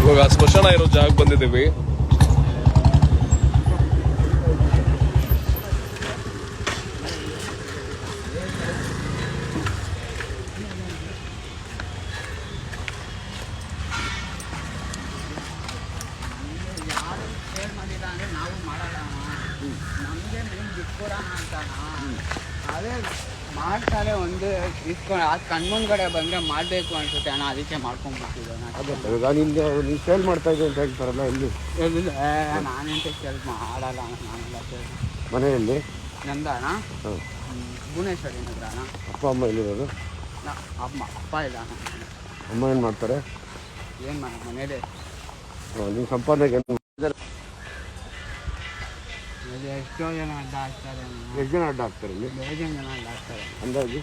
ಇವಾಗ ಸ್ಮಶಾನ ಇರೋ ಜಾಗ ಬಂದಿದ್ದೀವಿ. ಅದೇ ಮಾಡ್ತಾರೆ ಒಂದು ಇಸ್ಕೊಂಡು ಅದು ಕಣ್ಮುಂದ್ಗಡೆ ಬಂದರೆ ಮಾಡಬೇಕು ಅನ್ಸುತ್ತೆ ಅಣ್ಣ, ಅದಕ್ಕೆ ಮಾಡ್ಕೊಂಡ್ಬಿಟ್ಟಿದ್ದೆ. ನೀನು ಸೇಲ್ ಮಾಡ್ತಾ ಇದ್ದೆ ಅಂತ ಹೇಳ್ತಾರಲ್ಲ ಇಲ್ಲಿ ನಾನೆಂತ ಸೇಲ್ ಮಾಡಲ್ಲ ಅಣ್ಣ, ನಾನೆಲ್ಲ ಸೇಲ್. ಮನೆಯಲ್ಲಿ ನಂದ ಅಣ್ಣ ಭುವನೇಶ್ವರಿ ನಗರ ಅಣ್ಣ. ಅಪ್ಪ ಅಮ್ಮ ಎಲ್ಲಿರೋದು? ಅಪ್ಪ ಇಲ್ಲ ಅಣ್ಣ. ಅಮ್ಮ ಏನು ಮಾಡ್ತಾರೆ? ಏನು ಮನೇಲಿ ನೀವು ಸಂಪಾದನೆಗೆ ಎಷ್ಟೋ ಜನ ಅಡ್ಡ ಹಾಕ್ತಾರೆ. ಎಷ್ಟು ಜನ ಅಡ್ಡ ಹಾಕ್ತಾರೆ ಇಲ್ಲಿ? 5 ಜನ ಅಡ್ಡ ಹಾಕ್ತಾರೆ. ಅಂದಾಜು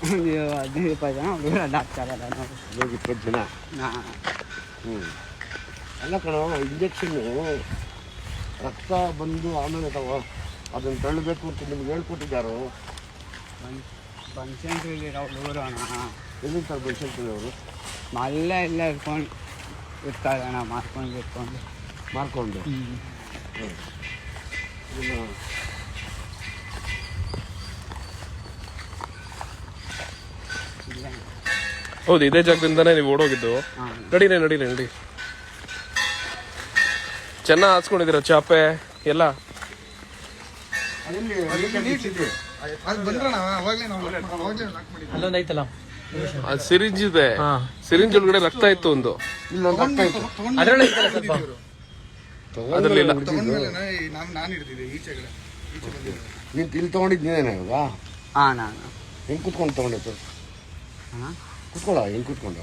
15-20 ಜನ ಹುಡುಗರು ಅಡ್ಡ ಹಾಕ್ತಾರಲ್ಲ. 20 ಜನ. ಅಲ್ಲ ಕಣ, ಇಂಜೆಕ್ಷನ್ನು ರಕ್ತ ಬಂದು ಆಮೇಲೆ ಅದನ್ನು ತಳ್ಳಬೇಕು ಅಂತ ನಿಮ್ಗೆ ಹೇಳ್ಕೊಟ್ಟಿದ್ದಾರೋ? ಬನಶಂಕರಿಲಿರೋ ಹುಡುಗರು ಅಣ್ಣ. ಎಲ್ಲಿರ್ತಾರೆ ಬನಶಂಕರಿ ಅವರು? ಅಲ್ಲೇ ಇಲ್ಲೇ ಇಟ್ಕೊಂಡು ಇರ್ತಾರೆ ಅಣ್ಣ, ಮಾರ್ಕೊಂಡು. ಹೌದು, ಇದೇ ಜಾಗದಿಂದಾನೇ ನೀವು ಓಡೋಗಿದ್ದು. ನಡೀರಿ ಚೆನ್ನಾಗಿ ಹಾಸ್ಕೊಂಡಿದ್ದೀರ ಚಾಪೆ ಎಲ್ಲ. ಸಿರಿಂಜ್ ಇದೆ, ಸಿರಿಂಜ್ ಒಳಗಡೆ ರಕ್ತ ಇತ್ತು ಒಂದು. ಅದರಲ್ಲಿ ನೀನು ಇಲ್ಲಿ ತೊಗೊಂಡಿದ್ದೇನೆ ಇವಾಗ. ನಾನು ಹೆಂಗೆ ಕುತ್ಕೊಂಡು ತೊಗೊಂಡಿತ್ತು? ಕುತ್ಕೊಳ್ಳ, ಹೆಂಗೆ ಕುತ್ಕೊಂಡ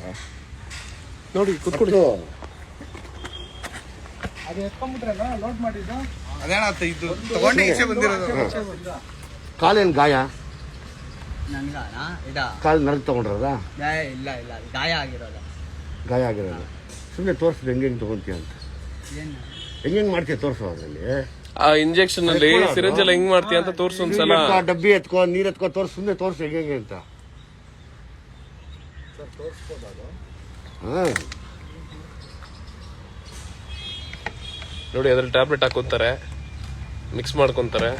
ನೋಡಿ, ಕುತ್ಕೊಳ್ಳಿ. ಅದು ಎತ್ಕೊಂಡ್ಬಿಟ್ರಲ್ಲ ಲೋಡ್ ಮಾಡಿದ್ದು, ಅದೇನಾಗ್ತ ಇದು ತಗೊಂಡು ಈಚೆ ಬಂದಿರೋದು. ಕಾಲೇನು ಗಾಯ? ನನ್ಗಾನ ಕಾಲು ನರಕ್ ತಗೊಂಡ್ರದ? ಇಲ್ಲ ಗಾಯ ಆಗಿರೋದು. ಗಾಯ ಆಗಿರೋದು ಸುಮ್ಮನೆ ತೋರಿಸಿದ ಹೆಂಗೆ ತೊಗೊಂತೀಯ ಅಂತ. ಹೆಂಗೆ ಮಾಡ್ತೀಯ ತೋರಿಸೋ ಅದರಲ್ಲಿ. ಆ ಇಂಜೆಕ್ಷನ್ ಅಲ್ಲಿ ಸಿರಿಂಜ್ ಎಲ್ಲ ಹೆಂಗ್ ಮಾಡ್ತೀಯ ಅಂತ ತೋರ್ಸು ಒಂದ್ಸಲ. ಡಬ್ಬಿ ಎತ್ಕೋ, ನೀರ್ ಎತ್ಕೋ, ತೋರ್ಸು, ಸುಮ್ಮನೆ ತೋರಿಸು ಹೆಂಗೆ ಅಂತ. ನೋಡಿ, ಅದ್ರಲ್ಲಿ ಟ್ಯಾಬ್ಲೆಟ್ ಹಾಕೊಂತಾರೆ, ಮಿಕ್ಸ್ ಮಾಡ್ಕೊಂತಾರೆ.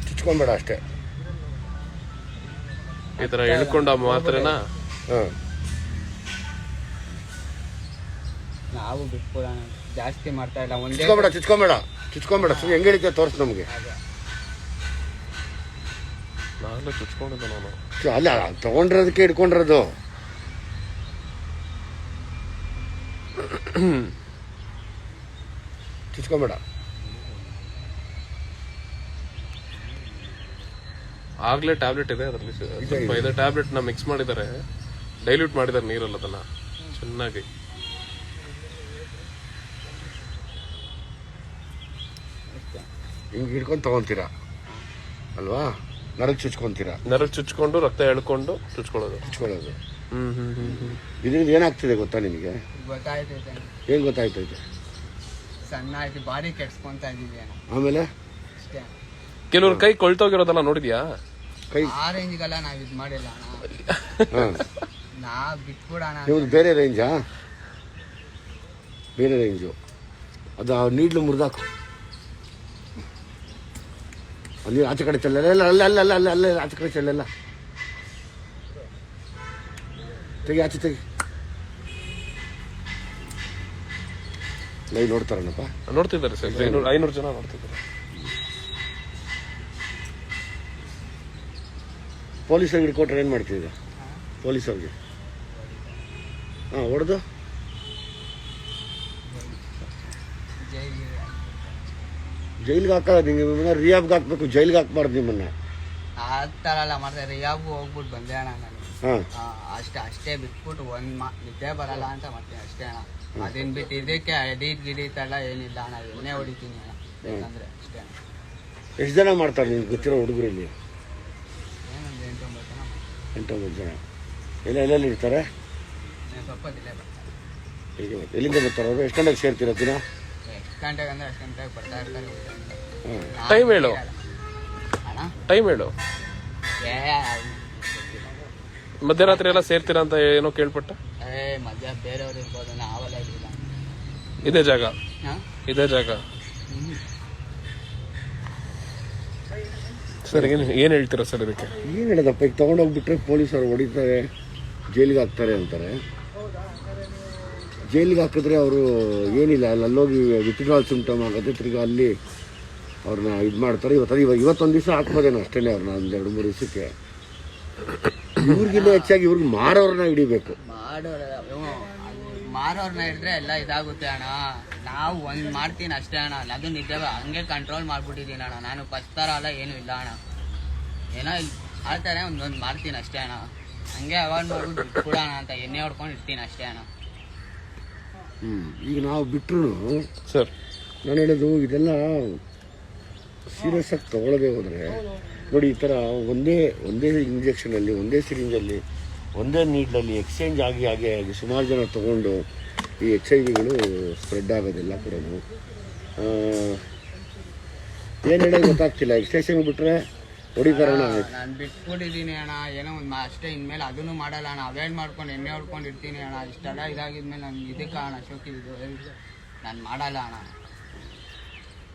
ಚುಚ್ಕೊಂಬೇಡ ಅಷ್ಟೇ. ಈ ತರ ಎಳ್ಕೊಂಡ ಮಾತ್ರೆನ ನಾವು ಬಿಟ್ಕೊಡ ಜಾಸ್ತಿ ಮಾಡ್ತಾ ಇಲ್ಲ. ಚುಚ್ಕೊಂಬೇಡ ಸುಮ್ಮನೆ ಹೆಂಗೆ ಹಿಡಿತೀಯ ತೋರಿಸು ನಮಗೆ. ನಾಗಲೇ ಚುಚ್ಕೊಂಡಿದ್ದ ನಾನು. ಅಲ್ಲ, ತಗೊಂಡಿರೋದಕ್ಕೆ ಹಿಡ್ಕೊಂಡಿರೋದು. ಚುಚ್ಕೊಂಬೇಡ. ಆಗ್ಲೇ ಟ್ಯಾಬ್ಲೆಟ್ ಇದೆ ಅದರಲ್ಲಿ, ಸ್ವಲ್ಪ ಇದೆ ಟ್ಯಾಬ್ಲೆಟ್ ನ ಮಿಕ್ಸ್ ಮಾಡಿದ್ದಾರೆ, ಡೈಲ್ಯೂಟ್ ಮಾಡಿದ್ದಾರೆ ನೀರಲ್ಲಿ ಅದನ್ನ ಚೆನ್ನಾಗಿ. ಹಿಂಗೆ ಹಿಡ್ಕೊಂಡು ತಗೊಂತೀರಾ ಅಲ್ವಾ? ನರಕ್ ಚುಚ್ಕೊಂತೀರಾ? ನರಕ್ ಚುಚ್ಕೊಂಡು ರಕ್ತ ಎಳ್ಕೊಂಡು ಚುಚ್ಕೊಳ್ಳೋದು. ಇದರಿಂದ ಏನಾಗ್ತಿದೆ ಗೊತ್ತಾ ನಿನಗೆ? ಗೊತ್ತಾಯ್ತೈತೆ. ಏನ್ ಗೊತ್ತಾಯ್ತೈತೆ? ಸಣ್ಣ ಆಯ್ತು, ಬಾಡಿ ಕೆಡ್ಸ್ಕೊಂತ ಇದೀವಿ. ಆಮೇಲೆ ಅಷ್ಟೇ. ಕೆಲವ್ರ ಕೈ ಕೊಳ್ತೋಗಿರೋದಲ್ಲ ನೋಡಿದ್ಯಾ? ಕೈ ಆ ರೇಂಜ್ಗೆಲ್ಲ ನಾವ್ ಇದ್ ಮಾಡಿಲ್ಲ ನಾ ಬಿಟ್ಬಿಡೋಣ. ನಿಮ್ದು ಬೇರೆ ರೇಂಜಾ? ಬೇರೆ ರೇಂಜು. ಅದು ನೀಡ್ಲು ಮುರಿದಾಕು. ಅಲ್ಲಿ ಆಚೆ ಕಡೆ ಚೆಲ್ಲ, ಅಲ್ಲ ಆಚೆ ಕಡೆ ಚೆಲ್ಲ. ತೆಗಿ, ಆಚೆ ತೆಗಿ. ಲೈವ್ ನೋಡ್ತಾರನಪ್ಪ? ನೋಡ್ತಿದ್ದಾರೆ ಸರ್, 500 ಜನ ನೋಡ್ತಿದ್ದಾರೆ. ಪೊಲೀಸರಿಗೆ ಹಿಡ್ಕೊಟ್ರೆ ಏನು ಮಾಡ್ತಿದ್ದೆ? ಪೊಲೀಸವ್ರಿಗೆ ಹೊಡೆದು ಜೈಲಿಗೆ ಹಾಕಲ್ಲ. ನಿಮಗೆ ರಿಯಾಬ್ಗೆ ಹಾಕ್ಬೇಕು, ಜೈಲಿಗೆ ಹಾಕ್ಬಾರ್ದು ನಿಮ್ಮನ್ನ. ಆ ಥರ ಎಲ್ಲ ಮಾಡ್ತಾರೆ. ರಿಯಾಬ್ಗೂ ಹೋಗ್ಬಿಟ್ಟು ಬಂದೆ ಅಣ್ಣ ನಾನು. ಅಷ್ಟೇ ಬಿಟ್ಬಿಟ್ಟು ನಿದ್ದೆ ಬರಲ್ಲ ಅಂತ ಮಾಡ್ತೀನಿ ಅಷ್ಟೇ ಅಣ್ಣ. ಅದನ್ನ ಬಿಟ್ಟು ಇದಕ್ಕೆ ಗಿಡೀತೆಲ್ಲ ಏನಿಲ್ಲ ಅಣ್ಣ, ಎಣ್ಣೆ ಹೊಡಿತೀನಿ ಅಣ್ಣ ಬೇಕಂದ್ರೆ ಅಷ್ಟೇ ಅಣ್ಣ. ಎಷ್ಟು ಜನ ಮಾಡ್ತಾರೆ ನಿಮ್ಗೆ ಗೊತ್ತಿರೋ ಹುಡುಗರಲ್ಲಿ? ಏನೊಂದು 8-9 ಜನ. ಎಲ್ಲೆಲ್ಲಿ ಇರ್ತಾರೆ? ಸ್ವಲ್ಪ ದಿನ ಬರ್ತಾರೆ. ಈಗ ಎಲ್ಲಿಂದ ಬರ್ತಾರೆ ಅವರು? ಎಷ್ಟು ಗಂಟೆಗೆ ಸೇರ್ತೀರ ದಿನ? ಎಷ್ಟು ಗಂಟೆಗೆ ಅಂದ್ರೆ ಅಷ್ಟು ಗಂಟೆಗೆ ಬರ್ತಾ ಇರ್ತಾರೆ. ಟೈಮ್ ಹೇಳು. ಅಣ್ಣ ಟೈಮ್ ಹೇಳು. ಮಧ್ಯರಾತ್ರಿ ಎಲ್ಲ ಸೇರ್ತೀರಾ ಅಂತ ಏನೋ ಕೇಳ್ಪಟ್ಟ. ಮಧ್ಯ ಬೇರೆಯವ್ರು ಇರ್ಬೋದು, ನಾವೆಲ್ಲ ಇರಲಿಲ್ಲ. ಇದೇ ಜಾಗ ಹಾ? ಇದೇ ಜಾಗ. ಸರ್ ಏನ್ ಹೇಳ್ತೀರಾ ಸರ್ ಇದಕ್ಕೆ? ಏನು ಹೇಳೋದಪ್ಪ, ಈಗ ತೊಗೊಂಡೋಗ್ಬಿಟ್ರೆ ಪೊಲೀಸರು ಹೊಡಿತಾರೆ, ಜೈಲಿಗೆ ಹಾಕ್ತಾರೆ ಅಂತಾರೆ. ಜೈಲಿಗೆ ಹಾಕಿದ್ರೆ ಅವರು ಏನಿಲ್ಲ, ಅಲ್ಲೋಗಿ ವಿತ್ಡ್ರಾಲ್ ಸಿಂಪ್ಟಮ್ ಆಗುತ್ತೆ, ತಿರ್ಗಿ ಅಲ್ಲಿ ಅವ್ರನ್ನ ಇದು ಮಾಡ್ತಾರೆ. ಇವತ್ತೊಂದು ದಿವಸ ಹಾಕ್ಬೋದೇನೋ ಅಷ್ಟೇ, ಅವ್ರನ್ನ ಒಂದು 2-3 ದಿವಸಕ್ಕೆ. ಇವ್ರಿಗಿಂತ ಹೆಚ್ಚಾಗಿ ಇವ್ರಿಗೆ ಮಾರೋರನ್ನ ಹಿಡಿಬೇಕು. ಮಾರೋರ್ನ ಹಿಡಿದ್ರೆ ಎಲ್ಲ ಇದಾಗುತ್ತೆ ಅಣ್ಣ. ನಾವು ಒಂದು ಮಾಡ್ತೀನಿ ಅಷ್ಟೇ ಅಣ್ಣ. ಅದು ನಿಜ, ಹಂಗೆ ಕಂಟ್ರೋಲ್ ಮಾಡ್ಬಿಟ್ಟಿದ್ದೀನಿ ಅಣ್ಣ. ನಾನು ಫಸ್ಟ್ ಥರ ಅಲ್ಲ, ಏನೂ ಇಲ್ಲ ಅಣ್ಣ. ಏನೋ ಆಡ್ತಾರೆ, ಒಂದೊಂದು ಮಾಡ್ತೀನಿ ಅಷ್ಟೇ ಅಣ್ಣ. ಹಂಗೆ ಅವಾಯ್ಡ್ ಮಾಡ್ಬಿಟ್ಟು ಬಿಟ್ಬಿಡೋಣ ಅಂತ ಎಣ್ಣೆ ಹೊಡ್ಕೊಂಡು ಇರ್ತೀನಿ ಅಷ್ಟೇ ಅಣ್ಣ. ಈಗ ನಾವು ಬಿಟ್ಟರು ಸರ್, ನಾನು ಹೇಳೋದು ಇದೆಲ್ಲ ಸೀರಿಯಸ್ ಆಗಿ ತಗೊಳ್ಳದೆ ಹೋದರೆ ನೋಡಿ, ಈ ಥರ ಒಂದೇ ಇಂಜೆಕ್ಷನಲ್ಲಿ, ಒಂದೇ ಸಿರಿಂಜಲ್ಲಿ, ಒಂದೇ ನೀಡ್ಲಲ್ಲಿ ಎಕ್ಸ್ಚೇಂಜ್ ಆಗಿ ಸುಮಾರು ಜನ ತೊಗೊಂಡು ಈ HIV ಸ್ಪ್ರೆಡ್ ಆಗೋದೆಲ್ಲ ಕೂಡ ಏನು ಹೇಳೋದು ಗೊತ್ತಾಗ್ತಿಲ್ಲ. ಎಕ್ಸ್ಟೇಷನ್ ಬಿಟ್ಟರೆ ಹೊಡಿತಾರಣ. ನಾನು ಬಿಟ್ಬಿಟ್ಟಿದ್ದೀನಿ ಅಣ್ಣ, ಏನೋ ಒಂದು ಅಷ್ಟೇ. ಇನ್ಮೇಲೆ ಅದನ್ನು ಮಾಡಲ್ಲ ಅಣ್ಣ. ಅವಾಯ್ಡ್ ಮಾಡ್ಕೊಂಡು ಎಣ್ಣೆ ಹೊಡ್ಕೊಂಡು ಇರ್ತೀನಿ ಅಣ್ಣ. ಇಷ್ಟೆಲ್ಲ ಇದಾಗಿದ್ಮೇಲೆ ನಾನು ಇದಕ್ಕೆ ಅಣ್ಣ ಶೋಕಿದ್ದು ನಾನು ಮಾಡಲ್ಲ ಅಣ್ಣ.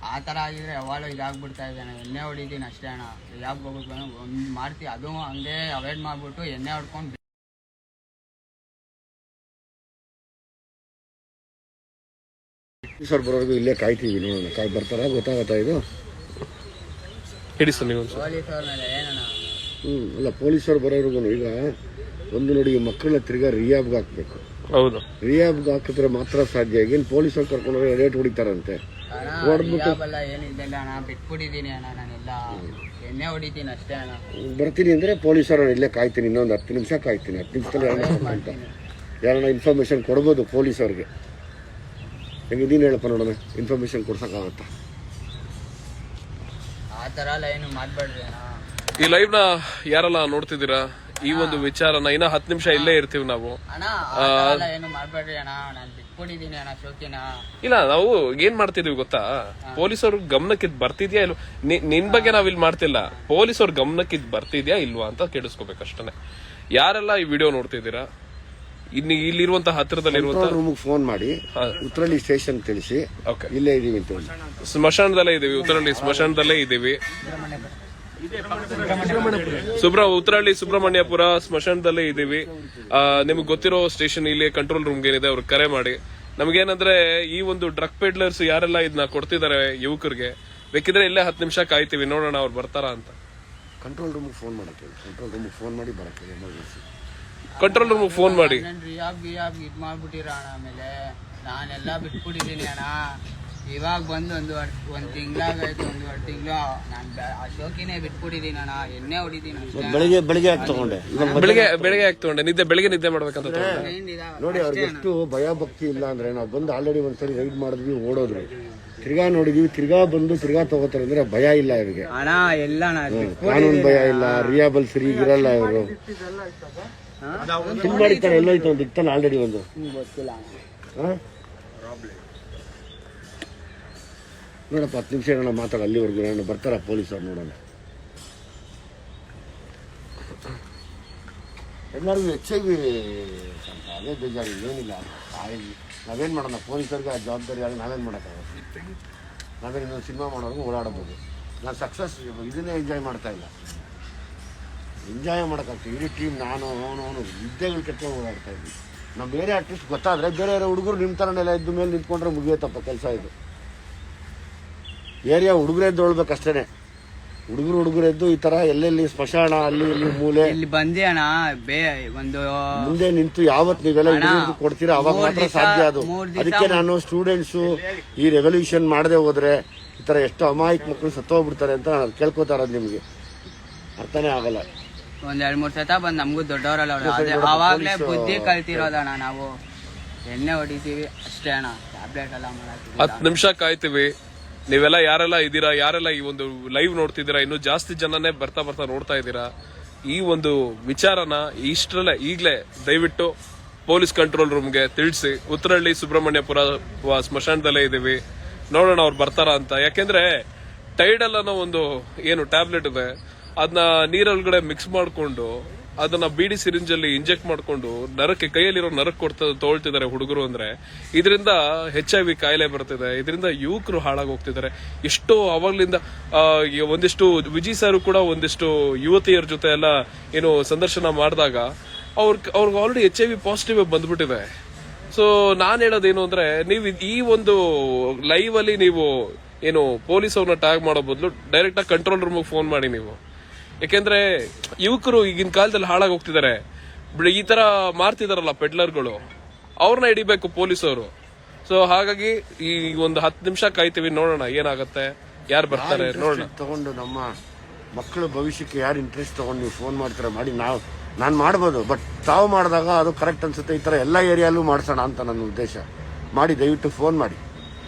ಆ ಥರ ಆಗಿದ್ರೆ ಯಾವಾಗಲೂ ಇದಾಗ್ಬಿಡ್ತಾ ಇದೆ ಅಣ್ಣ. ಎಣ್ಣೆ ಹೊಡಿತೀನಿ ಅಷ್ಟೇ ಅಣ್ಣ. ಯಾಕೆ ಹೋಗ್ಬೇಕು ಒಂದು ಮಾಡ್ತೀವಿ, ಅದು ಹಂಗೆ ಅವಾಯ್ಡ್ ಮಾಡಿಬಿಟ್ಟು ಎಣ್ಣೆ ಹೊಡ್ಕೊಂಡು ಸರ್ ಬರೋರ್ಗು ಇಲ್ಲೇ ಕಾಯ್ತೀವಿ, ನೋಡೋಣ ಬರ್ತಾರ, ಗೊತ್ತಾಗತ್ತಾ ಇದು? ಹೇಳಿ ಸರ್ ನೀವು. ಪೊಲೀಸವ್ರನ್ನೆಲ್ಲ ಏನಣ್ಣ? ಅಲ್ಲ, ಪೊಲೀಸರು ಬರೋರ್ಗು ಈಗ ಒಂದು ನೋಡಿ, ಮಕ್ಕಳನ್ನ ತಿರ್ಗಾ ರಿಯಾಬ್ಗೆ ಹಾಕ್ಬೇಕು. ಹೌದು, ರಿಯಾಬ್ಗೆ ಹಾಕಿದ್ರೆ ಮಾತ್ರ ಸಾಧ್ಯ. ಈಗೇನು ಪೊಲೀಸರು ಕರ್ಕೊಂಡ್ರೆ ರೇಟ್ ಹೊಡಿತಾರಂತೆ, ಹೊಡೆದ್ಬಿಟ್ಟು ಏನಿಲ್ಲ ಅಣ್ಣ. ಬಿಟ್ಬಿಟ್ಟಿದ್ದೀನಿ ಅಣ್ಣ, ನಾನೆಲ್ಲ ಎಣ್ಣೆ ಹೊಡಿತೀನಿ ಅಷ್ಟೇ ಅಣ್ಣ. ಬರ್ತೀನಿ ಅಂದರೆ ಪೊಲೀಸರು ನಾನು ಇಲ್ಲೇ ಕಾಯ್ತೀನಿ, ಇನ್ನೊಂದು 10 ನಿಮಿಷ ಕಾಯ್ತೀನಿ. 10 ನಿಮಿಷದಲ್ಲಿ ಅಂತ ಯಾರನ್ನ ಇನ್ಫಾರ್ಮೇಷನ್ ಕೊಡ್ಬೋದು ಪೊಲೀಸವ್ರಿಗೆ. ಹೆಂಗೆ ನೀನು ಹೇಳಪ್ಪ, ನೋಡೋಣ, ಇನ್ಫಾರ್ಮೇಷನ್ ಕೊಡ್ಸೋಕ್ಕಾಗತ್ತಾ? ಆ ಥರ ಎಲ್ಲ ಏನು ಮಾಡಬೇಡ್ರಿ ಅಣ್ಣ. ಈ ಲೈವ್ ನ ಯಾರೆಲ್ಲ ನೋಡ್ತಿದ್ದೀರಾ, ಈ ಒಂದು ವಿಚಾರನ ಇನ್ನ 10 ನಿಮಿಷ ಇಲ್ಲೇ ಇರ್ತೀವಿ ನಾವು. ಅಣ್ಣ ಏನು ಮಾಡ್ಬೇಡ್ರಿ ಅಣ್ಣ, ನಾನು ಬಿಟ್ಬಿಟ್ಟಿದ್ದೀನಿ ಅಣ್ಣ ಶೋಕಿನ. ಇಲ್ಲ, ನಾವು ಏನ್ ಮಾಡ್ತಿದೀವಿ ಗೊತ್ತಾ, ಪೊಲೀಸವ್ರ ಗಮನಕ್ಕೆ ಬರ್ತಿದ್ಯಾ ಇಲ್ವಾ, ನಿನ್ ಬಗ್ಗೆ ನಾವ್ ಇಲ್ಲಿ ಮಾಡ್ತಿಲ್ಲ, ಪೊಲೀಸವ್ರ ಗಮನಕ್ಕೆ ಬರ್ತಿದ್ಯಾ ಇಲ್ವಾ ಅಂತ ಕೇಳಿಸ್ಕೋಬೇಕಷ್ಟೇ. ಯಾರೆಲ್ಲ ಈ ವಿಡಿಯೋ ನೋಡ್ತಿದ್ದೀರಾ, ಇಲ್ಲಿರುವಂತಹ ಹತ್ತಿರದಲ್ಲಿರುವಂತ ರೂಮಿಗೆ ಫೋನ್ ಮಾಡಿ ಉತ್ತರಳ್ಳಿ ಸ್ಟೇಷನ್ ತಿಳಿಸಿ, ಇಲ್ಲೇ ಇದೀವಿ ಅಂತ ಹೇಳಿ. ಸ್ಮಶಾನದಲ್ಲೇ ಇದೀವಿ, ಉತ್ತರಳ್ಳಿ ಸ್ಮಶಾನದಲ್ಲೇ ಇದೀವಿ. ಉತ್ತರಹಳ್ಳಿ ಸುಬ್ರಹ್ಮಣ್ಯಪುರ ಸ್ಮಶಾನದಲ್ಲೇ ಇದೀವಿ. ನಿಮ್ಗೆ ಗೊತ್ತಿರೋ ಸ್ಟೇಷನ್ ಇಲ್ಲಿ ಕಂಟ್ರೋಲ್ ರೂಮ್ ಏನಿದೆ, ಅವ್ರಿಗೆ ಕರೆ ಮಾಡಿ. ನಮ್ಗೇನಂದ್ರೆ ಈ ಒಂದು ಡ್ರಗ್ ಪೆಡ್ಲರ್ಸ್ ಯಾರೆಲ್ಲ ಇದನ್ನ ಕೊಡ್ತಿದ್ದಾರೆ ಯುವಕರಿಗೆ, ಬೇಕಿದ್ರೆ ಇಲ್ಲೇ 10 ನಿಮಿಷ ಕಾಯ್ತೀವಿ, ನೋಡೋಣ ಅವ್ರು ಬರ್ತಾರಾ ಅಂತ. ಕಂಟ್ರೋಲ್ ರೂಮಿಗೆ ಫೋನ್ ಮಾಡಕ್ಕೆ, ಕಂಟ್ರೋಲ್ ರೂಮಿಗೆ ಫೋನ್ ಮಾಡಿ ಬರಕ್ಕೆ ಎಮರ್ಜೆನ್ಸಿ. ಕಂಟ್ರೋಲ್ ರೂಮಿಗೆ ಫೋನ್ ಮಾಡಿ. ರಿಯಾಬ್ ಇದು ಮಾಡ್ಬಿಟ್ಟಿರ ಅಣ್ಣ. ಆಮೇಲೆ ನಾನೆಲ್ಲ ಬಿಟ್ಬಿಟ್ಟಿದ್ದೀನಿ ಅಣ್ಣ. ಇವಾಗ ಬಂದು ಒಂದು ತಿಂಗಳಾಗಾಯ್ತು, 1.5 ತಿಂಗಳು ನಾನು ಆ ಶೋಕಿನೇ ಬಿಟ್ಬಿಟ್ಟಿದ್ದೀನಿ ಅಣ್ಣ. ಎಣ್ಣೆ ಹೊಡಿತೀನಿ ಬೆಳಿಗ್ಗೆ ಯಾಕೆ ತಗೊಂಡೆ? ಬೆಳಿಗ್ಗೆ ಯಾಕೆ ತಗೊಂಡೆ? ಬೆಳಿಗ್ಗೆ ನಿದ್ದೆ ಮಾಡ್ಬೇಕಂತ ನೋಡಿ, ಅವ್ರಿಗೆ ಎಷ್ಟು ಭಯ ಭಕ್ತಿ ಇಲ್ಲ ಅಂದ್ರೆ, ನಾವು ಬಂದು ಆಲ್ರೆಡಿ ಒಂದ್ಸರಿ ರೈಡ್ ಮಾಡಿದ್ವಿ, ಓಡೋದ್ವಿ, ತಿರ್ಗಾ ನೋಡಿದ್ವಿ, ತಿರ್ಗಾ ಬಂದು ತಿರ್ಗಾ ತಗೋತಾರೆ ಅಂದ್ರೆ ಭಯ ಇಲ್ಲ ಇವ್ರಿಗೆ. ಅಣ್ಣ ಎಲ್ಲ ಕಾನೂನು ಭಯ ಇಲ್ಲ, ರಿಯಾಬಲ್ ಸರಿಗಿರಲ್ಲ ಇವರು. ತಿನ್ ಮಾಡಿರ್ತಾರೆ, ಎಲ್ಲೋಯ್ತು ಒಂದು ಇತ್ತಲ್ಲ ಆಲ್ರೆಡಿ ಒಂದು. ನೋಡಪ್ಪ, 10 ನಿಮಿಷ ಏನೋ ಮಾತಾಡ, ಅಲ್ಲಿವರೆಗೂ ನಾನು ಬರ್ತಾರ ಪೊಲೀಸರು, ನೋಡೋಣ. ಎಲ್ಲರಿಗೂ HIV ಅಂತ ಅದೇ ಬೇಜಾರು, ಏನಿಲ್ಲ. ನಾವೇನು ಮಾಡೋಣ, ಪೊಲೀಸರಿಗೆ ಆ ಜವಾಬ್ದಾರಿ ಆಗಿ ನಾವೇನು ಮಾಡೋಕ್ಕಾಗುತ್ತೆ? ನಾವೇನು ಇನ್ನೊಂದು ಸಿನಿಮಾ ಮಾಡೋರ್ಗು ಓಡಾಡ್ಬೋದು. ನಾನು ಸಕ್ಸಸ್ ಇದನ್ನೇ ಎಂಜಾಯ್ ಮಾಡ್ತಾ ಇಲ್ಲ, ಎಂಜಾಯ್ ಮಾಡೋಕ್ಕಾಗ್ತದೆ. ಇಡೀ ಟೀಮ್, ನಾನು ಅವನು ವಿದ್ಯೆಗಳು ಕೆಟ್ಕೊಂಡು ಓಡಾಡ್ತಾ ಇದ್ವಿ. ನಾವು ಬೇರೆ ಆರ್ಟಿಸ್ಟ್ ಗೊತ್ತಾದರೆ, ಬೇರೆ ಹುಡುಗರು ನಿಮ್ಮ ಥರನೆಲ್ಲ ಇದ್ದ ಮೇಲೆ ನಿಂತ್ಕೊಂಡ್ರೆ ಮುಗಿಯುತ್ತಪ್ಪ ಕೆಲಸ. ಇದು ಏರಿಯಾ ಹುಡುಗರೇ ಎದ್ದೊಳ್ಬೇಕಷ್ಟೇ. ಹುಡುಗರು ಎದ್ದು ಈ ಥರ ಎಲ್ಲೆಲ್ಲಿ ಸ್ಮಶಾನ, ಅಲ್ಲಿ ಇಲ್ಲಿ ಮೂಲೆ ಇಲ್ಲಿ ಬಂದಿ ಅಣ್ಣ. ಒಂದು ಮುಂದೆ ನಿಂತು ಯಾವತ್ತು ನೀವೆಲ್ಲ ಹಿಡಿದು ಕೊಡ್ತೀರಾ ಅವಾಗ ಮಾತ್ರ ಸಾಧ್ಯ ಅದು. ಅದಕ್ಕೆ ನಾನು ಸ್ಟೂಡೆಂಟ್ಸು ಈ ರೆವಲ್ಯೂಷನ್ ಮಾಡದೆ ಹೋದ್ರೆ ಈ ಥರ ಎಷ್ಟು ಅಮಾಯಕ ಮಕ್ಕಳು ಸತ್ತೋಗ್ಬಿಡ್ತಾರೆ ಅಂತ ನಾನು ಕೇಳ್ಕೊತಾ ಇರೋದು. ನಿಮಗೆ ಅರ್ಥನೇ ಆಗಲ್ಲ. 1-2-3 ಸತ ಬಂದು ನಮಗೂ ದೊಡ್ಡವರಲ್ಲ, ಅವಾಗಲೇ ಬುದ್ಧಿ ಕಲ್ತಿರೋದಣ್ಣ. ನಾವು ಎಣ್ಣೆ ಹೊಡಿತೀವಿ ಅಷ್ಟೇ ಅಣ್ಣ, ಟ್ಯಾಬ್ಲೆಟ್ ಎಲ್ಲ ಮಾಡತ್ತೀವಿ. 10 ನಿಮಿಷ ಕಾಯ್ತೀವಿ. ನೀವೆಲ್ಲ ಯಾರೆಲ್ಲ ಇದ್ದೀರಾ, ಯಾರೆಲ್ಲ ಈ ಒಂದು ಲೈವ್ ನೋಡ್ತಿದ್ದೀರಾ, ಇನ್ನೂ ಜಾಸ್ತಿ ಜನನೇ ಬರ್ತಾ ನೋಡ್ತಾ ಇದ್ದೀರಾ, ಈ ಒಂದು ವಿಚಾರನ ಇಷ್ಟರಲ್ಲೇ ಈಗಲೇ ದಯವಿಟ್ಟು ಪೊಲೀಸ್ ಕಂಟ್ರೋಲ್ ರೂಮ್ಗೆ ತಿಳಿಸಿ. ಉತ್ತರಹಳ್ಳಿ ಸುಬ್ರಹ್ಮಣ್ಯಪುರ ಸ್ಮಶಾನದಲ್ಲೇ ಇದೀವಿ, ನೋಡೋಣ ಅವ್ರು ಬರ್ತಾರ ಅಂತ. ಯಾಕೆಂದ್ರೆ ಟೈಡಲ್ ಅನ್ನೋ ಒಂದು ಏನು ಟ್ಯಾಬ್ಲೆಟ್ ಇದೆ, ಅದನ್ನ ನೀರೊಳಗಡೆ ಮಿಕ್ಸ್ ಮಾಡಿಕೊಂಡು ಅದನ್ನ ಬಿಡಿ ಸಿರಿಂಜಲ್ಲಿ ಇಂಜೆಕ್ಟ್ ಮಾಡ್ಕೊಂಡು ನರಕ್ಕೆ ಕೈಯಲ್ಲಿರೋ ನರಕ್ಕೆ ತಗೊಳ್ತಿದ್ದಾರೆ ಹುಡುಗರು ಅಂದ್ರೆ ಇದರಿಂದ HIV ಕಾಯಿಲೆ ಬರ್ತಿದೆ. ಇದರಿಂದ ಯುವಕರು ಹಾಳಾಗಿ ಹೋಗ್ತಿದ್ದಾರೆ. ಎಷ್ಟೋ ಅವಾಗ್ಲಿಂದ ಒಂದಿಷ್ಟು ವಿಜಯ್ ಸರ್ ಕೂಡ ಒಂದಿಷ್ಟು ಯುವತಿಯರ ಜೊತೆ ಎಲ್ಲ ಏನು ಸಂದರ್ಶನ ಮಾಡಿದಾಗ ಅವ್ರಿಗೆ ಆಲ್ರೆಡಿ HIV ಪಾಸಿಟಿವ್ ಬಂದ್ಬಿಟ್ಟಿದೆ. ಸೊ ನಾನ್ ಹೇಳೋದೇನು ಅಂದ್ರೆ ನೀವು ಈ ಒಂದು ಲೈವ್ ಅಲ್ಲಿ ನೀವು ಏನು ಪೊಲೀಸ್ ಅವ್ರನ್ನ ಟ್ಯಾಗ್ ಮಾಡೋ ಬದಲು ಡೈರೆಕ್ಟ್ ಆಗಿ ಕಂಟ್ರೋಲ್ ರೂಮ್ ಫೋನ್ ಮಾಡಿ ನೀವು. ಯಾಕೆಂದ್ರೆ ಯುವಕರು ಈಗಿನ ಕಾಲದಲ್ಲಿ ಹಾಳಾಗಿ ಹೋಗ್ತಿದ್ದಾರೆ. ಈ ತರ ಮಾರ್ತಿದಾರಲ್ಲ ಪೆಡ್ಲರ್ಗಳು, ಅವ್ರನ್ನ ಹಿಡಿಬೇಕು ಪೊಲೀಸವರು. ಸೊ ಹಾಗಾಗಿ ಈ ಒಂದು 10 ನಿಮಿಷ ಕಾಯ್ತೀವಿ, ನೋಡೋಣ ಏನಾಗತ್ತೆ, ಯಾರು ಬರ್ತಾರೆ ನೋಡೋಣ. ತಗೊಂಡು ನಮ್ಮ ಮಕ್ಕಳ ಭವಿಷ್ಯಕ್ಕೆ ಯಾರು ಇಂಟ್ರೆಸ್ಟ್ ತಗೊಂಡು ನೀವು ಫೋನ್ ಮಾಡ್ತಾರೆ ಮಾಡಿ, ನಾನು ಮಾಡ್ಬೋದು. ಬಟ್ ತಾವು ಮಾಡಿದಾಗ ಅದು ಕರೆಕ್ಟ್ ಅನ್ಸುತ್ತೆ. ಈ ತರ ಎಲ್ಲ ಏರಿಯಾಲೂ ಮಾಡ್ಸೋಣ ಅಂತ ನನ್ನ ಉದ್ದೇಶ. ಮಾಡಿ, ದಯವಿಟ್ಟು ಫೋನ್ ಮಾಡಿ.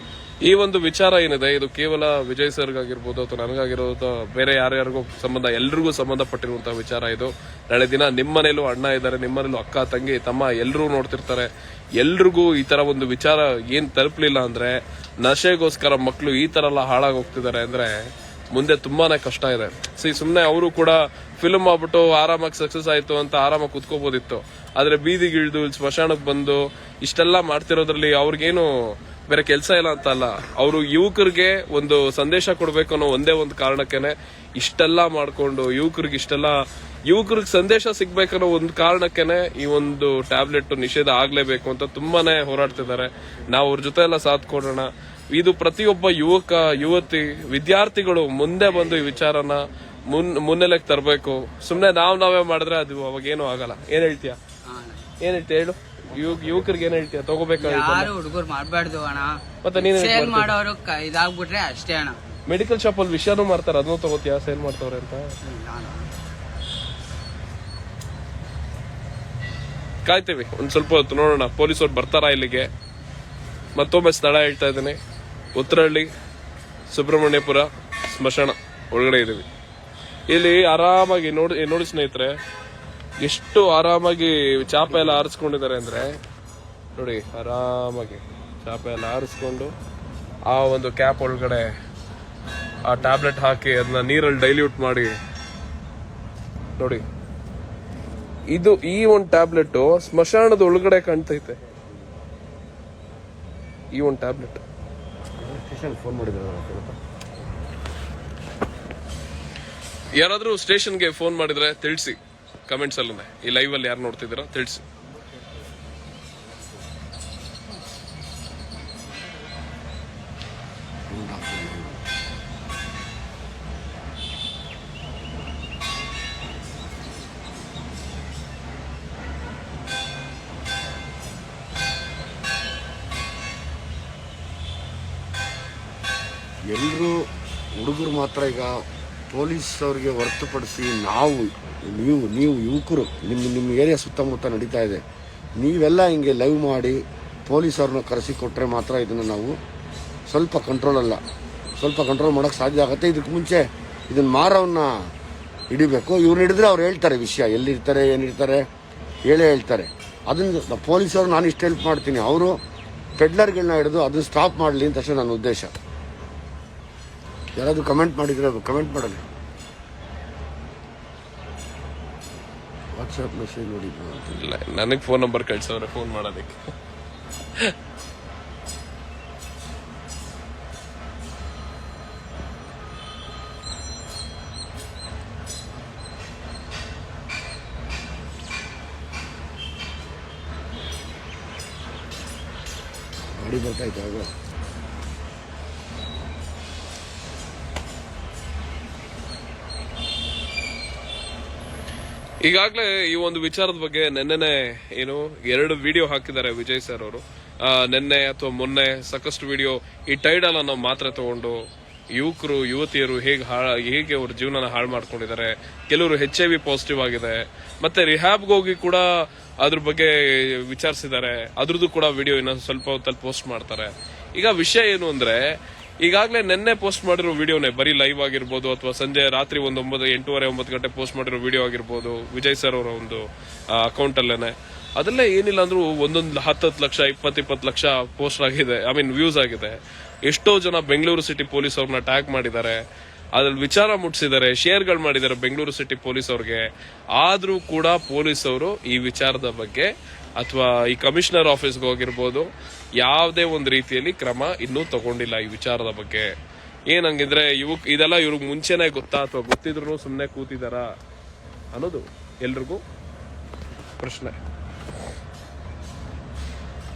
ಈ ಒಂದು ವಿಚಾರ ಏನಿದೆ ಇದು ಕೇವಲ ವಿಜಯ್ ಸರ್ಗಾಗಿರ್ಬೋದು ಅಥವಾ ನನಗಾಗಿರೋದು ಅಥವಾ ಬೇರೆ ಯಾರ್ಯಾರಿಗೂ ಎಲ್ರಿಗೂ ಸಂಬಂಧಪಟ್ಟಿರುವಂತಹ ವಿಚಾರ ಇದು. ನಾಳೆ ದಿನ ನಿಮ್ಮ ಮನೇಲೂ ಅಣ್ಣ ಇದ್ದಾರೆ, ನಿಮ್ಮ ಮನೇಲೂ ಅಕ್ಕ ತಂಗಿ ತಮ್ಮ ಎಲ್ಲರೂ ನೋಡ್ತಿರ್ತಾರೆ. ಎಲ್ರಿಗೂ ಈ ತರ ಒಂದು ವಿಚಾರ ಏನ್ ತಲುಪಲಿಲ್ಲ ಅಂದ್ರೆ, ನಶೆಗೋಸ್ಕರ ಮಕ್ಕಳು ಈ ತರ ಎಲ್ಲ ಹಾಳಾಗಿ ಹೋಗ್ತಿದ್ದಾರೆ ಅಂದ್ರೆ ಮುಂದೆ ತುಂಬಾನೇ ಕಷ್ಟ ಇದೆ. ಸುಮ್ನೆ ಅವರು ಕೂಡ ಫಿಲ್ಮ್ ಆಗ್ಬಿಟ್ಟು ಆರಾಮಾಗಿ ಸಕ್ಸಸ್ ಆಯ್ತು ಅಂತ ಆರಾಮಾಗಿ ಕುತ್ಕೋಬಹುದಿತ್ತು. ಆದ್ರೆ ಬೀದಿಗಿಳಿದು ಸ್ಮಶಾನಕ್ಕೆ ಬಂದು ಇಷ್ಟೆಲ್ಲ ಮಾಡ್ತಿರೋದ್ರಲ್ಲಿ ಅವ್ರಿಗೇನು ಬೇರೆ ಕೆಲಸ ಇಲ್ಲ ಅಂತ ಅಲ್ಲ, ಅವರು ಯುವಕರಿಗೆ ಒಂದು ಸಂದೇಶ ಕೊಡ್ಬೇಕು ಅನ್ನೋ ಒಂದೇ ಒಂದು ಕಾರಣಕ್ಕೇನೆ ಇಷ್ಟೆಲ್ಲ ಮಾಡ್ಕೊಂಡು ಯುವಕರಿಗೆ ಸಂದೇಶ ಸಿಗ್ಬೇಕನ್ನೋ ಒಂದು ಕಾರಣಕ್ಕೇನೆ ಈ ಒಂದು ಟ್ಯಾಬ್ಲೆಟ್ ನಿಷೇಧ ಆಗ್ಲೇಬೇಕು ಅಂತ ತುಂಬಾನೇ ಹೋರಾಡ್ತಿದ್ದಾರೆ. ನಾವು ಅವ್ರ ಜೊತೆ ಎಲ್ಲ ಸಾಥ್ ಕೊಡೋಣ. ಇದು ಪ್ರತಿಯೊಬ್ಬ ಯುವಕ ಯುವತಿ ವಿದ್ಯಾರ್ಥಿಗಳು ಮುಂದೆ ಬಂದು ಈ ವಿಚಾರನ ಮುನ್ನೆಲೆಗೆ ತರಬೇಕು. ಸುಮ್ನೆ ನಾವೇ ಮಾಡಿದ್ರೆ ಅದು ಅವಾಗೇನು ಆಗಲ್ಲ. ಏನ್ ಹೇಳ್ತೀಯ ಹೇಳು, ಯುವಕರಿಗೆ ಏನ್ ಹೇಳ್ತೀಯ? ತಗೋಬೇಕಾಗಿತ್ತು, ಯಾರು ಹುಡುಗರು ಮಾಡ್ಬಾರ್ದು ಅಣ್ಣ. ಮತ್ತೆ ನೀನು ಸೇಲ್ ಮಾಡೋರು ಇದಾಗ್ಬಿಟ್ರೆ ಅಷ್ಟೇ ಅಣ್ಣ. ಮೆಡಿಕಲ್ ಶಾಪ್ ಅಲ್ಲಿ ವಿಷಯನೂ ಮಾಡ್ತಾರೆ, ಅದನ್ನು ತಗೋತೀಯ ಸೇಲ್ ಮಾಡ್ತವ್ರೆ ಅಂತ? ಕಾಯ್ತೀವಿ ಒಂದ್ ಸ್ವಲ್ಪ ಹೊತ್ತು, ನೋಡೋಣ ಪೊಲೀಸರು ಬರ್ತಾರಾ ಇಲ್ಲಿಗೆ. ಮತ್ತೊಮ್ಮೆ ಸ್ಥಳ ಹೇಳ್ತಾ ಇದ್ದೀನಿ, ಉತ್ತರಹಳ್ಳಿ ಸುಬ್ರಹ್ಮಣ್ಯಪುರ ಸ್ಮಶಾನ ಒಳಗಡೆ ಇದೀವಿ. ಇಲ್ಲಿ ಆರಾಮಾಗಿ ನೋಡಿ ಸ್ನೇಹಿತರೆ, ಎಷ್ಟು ಆರಾಮಾಗಿ ಚಾಪೆ ಎಲ್ಲ ಆರಿಸ್ಕೊಂಡಿದ್ದಾರೆ ಅಂದ್ರೆ ನೋಡಿ, ಆರಾಮಾಗಿ ಚಾಪೆ ಎಲ್ಲ ಆರಿಸ್ಕೊಂಡು ಆ ಒಂದು ಕ್ಯಾಪ್ ಒಳಗಡೆ ಆ ಟ್ಯಾಬ್ಲೆಟ್ ಹಾಕಿ ಅದನ್ನ ನೀರಲ್ಲಿ ಡೈಲ್ಯೂಟ್ ಮಾಡಿ ನೋಡಿ. ಇದು ಈ ಒಂದು ಟ್ಯಾಬ್ಲೆಟ್ ಸ್ಮಶಾನದ ಒಳಗಡೆ ಕಾಣ್ತೈತೆ. ಈ ಒಂದು ಟ್ಯಾಬ್ಲೆಟ್ ಫೋನ್ ಮಾಡಿದ್ರೆ ಯಾರಾದ್ರೂ ಸ್ಟೇಷನ್ಗೆ ಫೋನ್ ಮಾಡಿದ್ರೆ ತಿಳಿಸಿ, ಕಮೆಂಟ್ಸ್ ಅಲ್ಲೇ ಈ ಲೈವ್ ಅಲ್ಲಿ ಯಾರು ನೋಡ್ತಿದ್ದೀರಾ ತಿಳಿಸಿ. ಎಲ್ಲರೂ ಹುಡುಗರು ಮಾತ್ರ ಈಗ ಪೊಲೀಸ್ ಅವ್ರಿಗೆ ಹೊರತುಪಡಿಸಿ ನೀವು ಯುವಕರು ನಿಮ್ಮ ಏರಿಯಾ ಸುತ್ತಮುತ್ತ ನಡೀತಾ ಇದೆ, ನೀವೆಲ್ಲ ಹಿಂಗೆ ಲೈವ್ ಮಾಡಿ ಪೊಲೀಸವ್ರನ್ನ ಕರೆಸಿ ಕೊಟ್ಟರೆ ಮಾತ್ರ ಇದನ್ನು ನಾವು ಸ್ವಲ್ಪ ಕಂಟ್ರೋಲ್ ಮಾಡೋಕ್ಕೆ ಸಾಧ್ಯ ಆಗುತ್ತೆ. ಇದಕ್ಕೆ ಮುಂಚೆ ಇದನ್ನು ಮಾರವನ್ನ ಹಿಡಿಬೇಕು. ಇವ್ರು ಹಿಡಿದ್ರೆ ಅವ್ರು ಹೇಳ್ತಾರೆ ವಿಷಯ, ಎಲ್ಲಿರ್ತಾರೆ ಏನಿರ್ತಾರೆ ಹೇಳ್ತಾರೆ. ಅದನ್ನು ಪೊಲೀಸವ್ರು ನಾನು ಇಷ್ಟು ಹೆಲ್ಪ್ ಮಾಡ್ತೀನಿ, ಅವರು ಪೆಡ್ಲರ್ಗಳನ್ನ ಹಿಡಿದು ಅದನ್ನು ಸ್ಟಾಪ್ ಮಾಡಲಿ ಅಂತ ಅಷ್ಟೇ ನನ್ನ ಉದ್ದೇಶ. ಯಾರಾದರೂ ಕಮೆಂಟ್ ಮಾಡಿದ್ರೆ ಅದು ಕಮೆಂಟ್ ಮಾಡಲಿ. ವಾಟ್ಸಪ್ ಮೆಸೇಜ್ ನೋಡಿ. ಇಲ್ಲ, ನನಗೆ ಫೋನ್ ನಂಬರ್ ಕಳ್ಸವ್ರೆ ಫೋನ್ ಮಾಡೋದಕ್ಕೆ. ಗಾಡಿ ಬರ್ತಾಯ್ತು ಆಗ. ಈಗಾಗಲೇ ಈ ಒಂದು ವಿಚಾರದ ಬಗ್ಗೆ ನೆನ್ನೆನೆ 2 ವಿಡಿಯೋ ಹಾಕಿದ್ದಾರೆ ವಿಜಯ್ ಸರ್ ಅವರು. ನೆನ್ನೆ ಅಥವಾ ಮೊನ್ನೆ ಸಾಕಷ್ಟು ವಿಡಿಯೋ ಈ ಟೈಡಲ್ ಅನ್ನೋ ಮಾತ್ರೆ ತಗೊಂಡು ಯುವಕರು ಯುವತಿಯರು ಹೇಗೆ ಅವ್ರ ಜೀವನ ಹಾಳು ಮಾಡ್ಕೊಂಡಿದ್ದಾರೆ. ಕೆಲವರು HIV ಪಾಸಿಟಿವ್ ಆಗಿದೆ, ಮತ್ತೆ ರಿಹ್ಯಾಬ್ಗೆ ಹೋಗಿ ಕೂಡ ಅದ್ರ ಬಗ್ಗೆ ವಿಚಾರಿಸಿದ್ದಾರೆ. ಅದ್ರದ್ದು ಕೂಡ ವಿಡಿಯೋ ಇನ್ನೊಂದು ಸ್ವಲ್ಪ ಹೊತ್ತಲ್ಲಿ ಪೋಸ್ಟ್ ಮಾಡ್ತಾರೆ. ಈಗ ವಿಷಯ ಏನು ಅಂದ್ರೆ, ಈಗಾಗಲೇ ನೆನ್ನೆ ಪೋಸ್ಟ್ ಮಾಡಿರೋ ವಿಡಿಯೋನೇ ಬರೀ ಲೈವ್ ಆಗಿರ್ಬೋದು ಅಥವಾ ಸಂಜೆ ರಾತ್ರಿ 8:30-9 ಗಂಟೆ ಪೋಸ್ಟ್ ಮಾಡಿರೋ ವಿಡಿಯೋ ಆಗಿರ್ಬೋದು ವಿಜಯ್ ಸರ್ ಅವರ ಒಂದು ಅಕೌಂಟ್ ಅಲ್ಲೇನೆ, ಅದೆಲ್ಲ ಏನಿಲ್ಲ ಅಂದ್ರೂ 10 ಲಕ್ಷ 20 ಲಕ್ಷ ಪೋಸ್ಟ್ ಆಗಿದೆ, ವ್ಯೂಸ್ ಆಗಿದೆ. ಎಷ್ಟೋ ಜನ ಬೆಂಗಳೂರು ಸಿಟಿ ಪೊಲೀಸ್ ಅವ್ರನ್ನ ಟ್ಯಾಗ್ ಮಾಡಿದ್ದಾರೆ. ಅದ್ರಲ್ಲಿ ವಿಚಾರ ಮುಟ್ಸಿದ್ದಾರೆ, ಶೇರ್ಗಳು ಮಾಡಿದ್ದಾರೆ ಬೆಂಗಳೂರು ಸಿಟಿ ಪೊಲೀಸ್ ಅವ್ರಿಗೆ. ಆದ್ರೂ ಕೂಡ ಪೊಲೀಸ್ ಅವರು ಈ ವಿಚಾರದ ಬಗ್ಗೆ ಅಥವಾ ಈ ಕಮಿಷನರ್ ಆಫೀಸ್ಗೆ ಹೋಗಿರ್ಬೋದು, ಯಾವುದೇ ಒಂದು ರೀತಿಯಲ್ಲಿ ಕ್ರಮ ಇನ್ನೂ ತಗೊಂಡಿಲ್ಲ ಈ ವಿಚಾರದ ಬಗ್ಗೆ. ಏನಂಗಿದ್ರೆ ಇದೆಲ್ಲ ಇವ್ರಿಗೆ ಮುಂಚೆನೆ ಗೊತ್ತಾ ಅಥವಾ ಗೊತ್ತಿದ್ರು ಸುಮ್ಮನೆ ಕೂತಿದಾರಾ ಅನ್ನೋದು ಎಲ್ರಿಗೂ ಪ್ರಶ್ನೆ.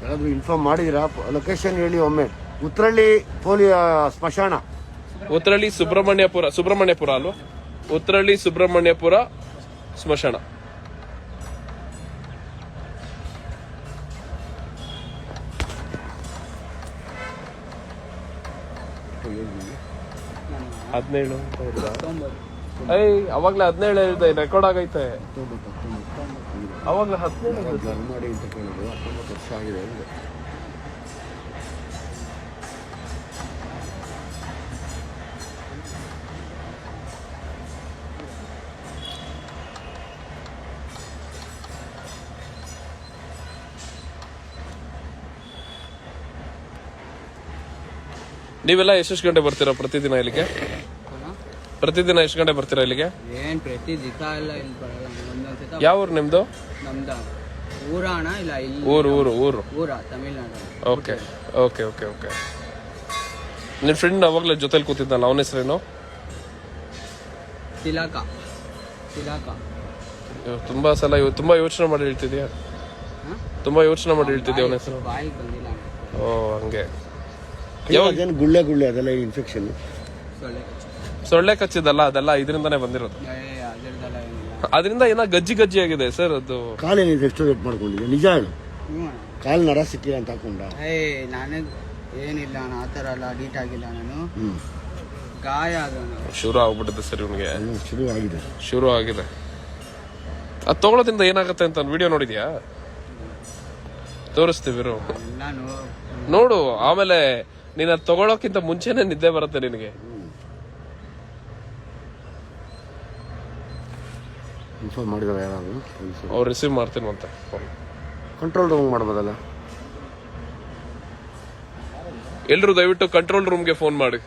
ಯಾರಾದ್ರೂ ಇನ್ಫಾರ್ಮ್ ಮಾಡಿದಿರಾ? ಲೊಕೇಶನ್ ಹೇಳಿ ಒಮ್ಮೆ. ಉತ್ರಳ್ಳಿ ಸ್ಮಶಾನ, ಉತ್ರಳ್ಳಿ ಸುಬ್ರಹ್ಮಣ್ಯಪುರ ಅಲ್ವಾ? ಉತ್ರಳ್ಳಿ ಸುಬ್ರಹ್ಮಣ್ಯಪುರ ಸ್ಮಶಾನ. ಹದಿನೇಳು ಅವಾಗ್ಲೇ 17 ಹೇಳಿದೆ, ರೆಕಾರ್ಡ್ ಆಗೈತೆ. ಅವಾಗ್ಲೇ 17 ಮಾಡಿ ಅಂತ ಕೇಳಿದ್ರು. 19 ವರ್ಷ ಆಗಿದೆ ಅಂದೆ. ನೀವೆಲ್ಲ ಎಷ್ಟು ಗಂಟೆ ಬರ್ತೀರಾ ಪ್ರತಿದಿನ ಇಲ್ಲಿಗೆ? ಪ್ರತಿದಿನ ಎಷ್ಟು ಗಂಟೆ ಬರ್ತೀರಾ ಇಲ್ಲಿಗೆ? ಏನ್ ಪ್ರತಿ ದಿವಸ ಎಲ್ಲ ಇಲ್ಲಿ ಬರಲ್ಲ. ಒಂದೊಂದ್ಸತ ಯಾವ ಊರು ನಿಮ್ದು? ನಮ್ದ ಊರ ಅಣ್ಣ, ಇಲ್ಲ ಇಲ್ಲಿ ಊರ Tamil Nadu. Okay okay okay okay. ನಿನ್ ಫ್ರೆಂಡ್ ಅವಾಗಲೇ ಜೊತೆಲಿ ಕೂತಿದ್ದಲ್ಲ, ಅವನ ಹೆಸರೇನು? ತಿಲಕ. ತುಂಬಾ ಸಲ ತುಂಬಾ ಯೋಚನೆ ಮಾಡಿ ಹೇಳ್ತಿದ್ಯಾ? ತುಂಬಾ ಯೋಚನೆ ಮಾಡಿ ಹೇಳ್ತಿದ್ಯಾ ಅವನ ಹೆಸರು? ಬಾಯಿ ಬಂದಿಲ್ಲ. ಓ ಹಂಗೆ. ಅದೇನು ಗುಳ್ಳೆ ಅದೆಲ್ಲ ಇನ್ಫೆಕ್ಷನ್? ಸೊಳ್ಳೆ ಕಚ್ಚಿದಲ್ಲ, ಅದೆಲ್ಲ ಇದರಿಂದಾನೇ ಬಂದಿರೋದು. ಅದರಿಂದ ಏನೋ ಗಜ್ಜಿ ಆಗಿದೆ ಸರ್. ಅದು ಕಾಲೇನು ಎಷ್ಟು ರೇಟ್ ಮಾಡ್ಕೊಂಡಿದ್ದೆ? ನಿಜ ಹೇಳು, ಕಾಲು ನರ ಸಿಕ್ಕಿಲ್ಲ ಅಂತ ಹಾಕೊಂಡ? ನನಗ್ ಏನಿಲ್ಲ ಅಣ್ಣ, ಆ ಥರ ಎಲ್ಲ ಅಡಿಟ್ ಆಗಿಲ್ಲ ನಾನು. ಗಾಯ ಶುರು ಆಗ್ಬಿಟ್ಟಿದೆ ಸರ್ ಇವನಿಗೆ. ಶುರು ಆಗಿದೆ. ಅದು ತಗೊಳ್ಳೋದ್ರಿಂದ ಏನಾಗುತ್ತೆ ಅಂತ ವಿಡಿಯೋ ನೋಡಿದ್ಯಾ? ತೋರಿಸ್ತೀವಿ ನೋಡು. ಆಮೇಲೆ ನೀನ್ ಅದು ತಗೊಳೋಕ್ಕಿಂತ ಮುಂಚೆನೆ ನಿದ್ದೆ ಬರುತ್ತೆ ನಿನಗೆ. ಇನ್ಫಾರ್ಮ್ ಮಾಡಿದಾರೆ ಯಾರಾದ್ರು? ಅವ್ರು ರಿಸೀವ್ ಮಾಡ್ತೀನಿ ಅಂತ. ಕಂಟ್ರೋಲ್ ರೂಮ್ ಮಾಡ್ಬೋದಲ್ಲ? ಎಲ್ರು ದಯವಿಟ್ಟು ಕಂಟ್ರೋಲ್ ರೂಮ್ಗೆ ಫೋನ್ ಮಾಡಿ.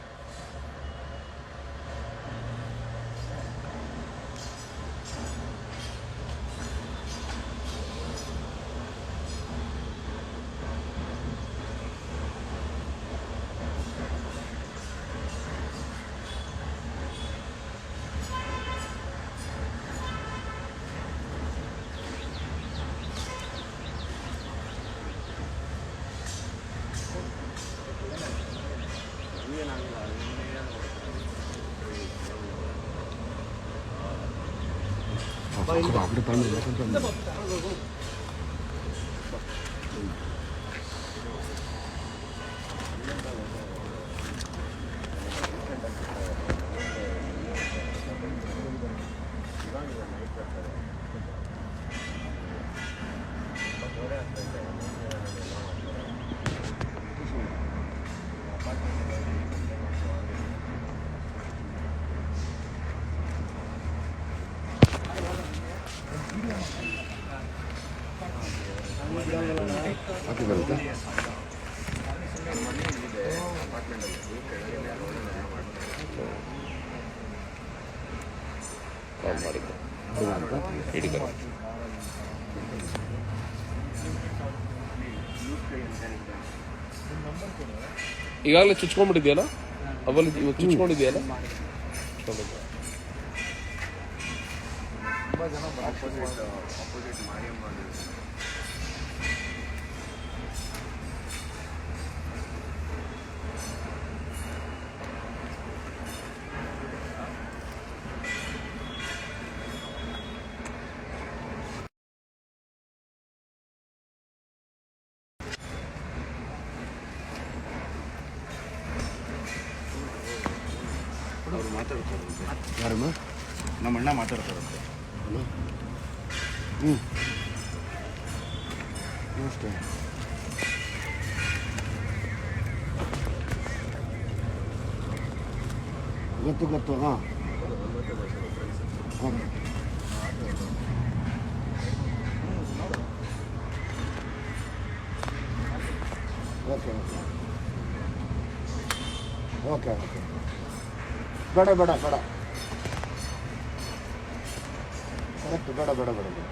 ಈಗಾಗಲೇ ಚುಚ್ಕೊಂಡ್ಬಿಟ್ಟಿದ್ಯಲ್ಲ, ಅವಲ್ಲಿ ಇವಾಗ ಚುಚ್ಕೊಂಡಿದ್ಯಲ್ಲ. ಯಾರಮ್ಮ? ನಮ್ಮ ಅಣ್ಣ ಮಾತಾಡ್ತಾರಂತೆ. ಅಷ್ಟೇ. ಗೊತ್ತು. ಹಾಂ ಓಕೆ. ಬೇಡ ಬೇಡ ಬೇಡ ಕರೆಕ್ಟ್ ಬೇಡ ಬೇಡ ಬೇಡ ಬೇಡ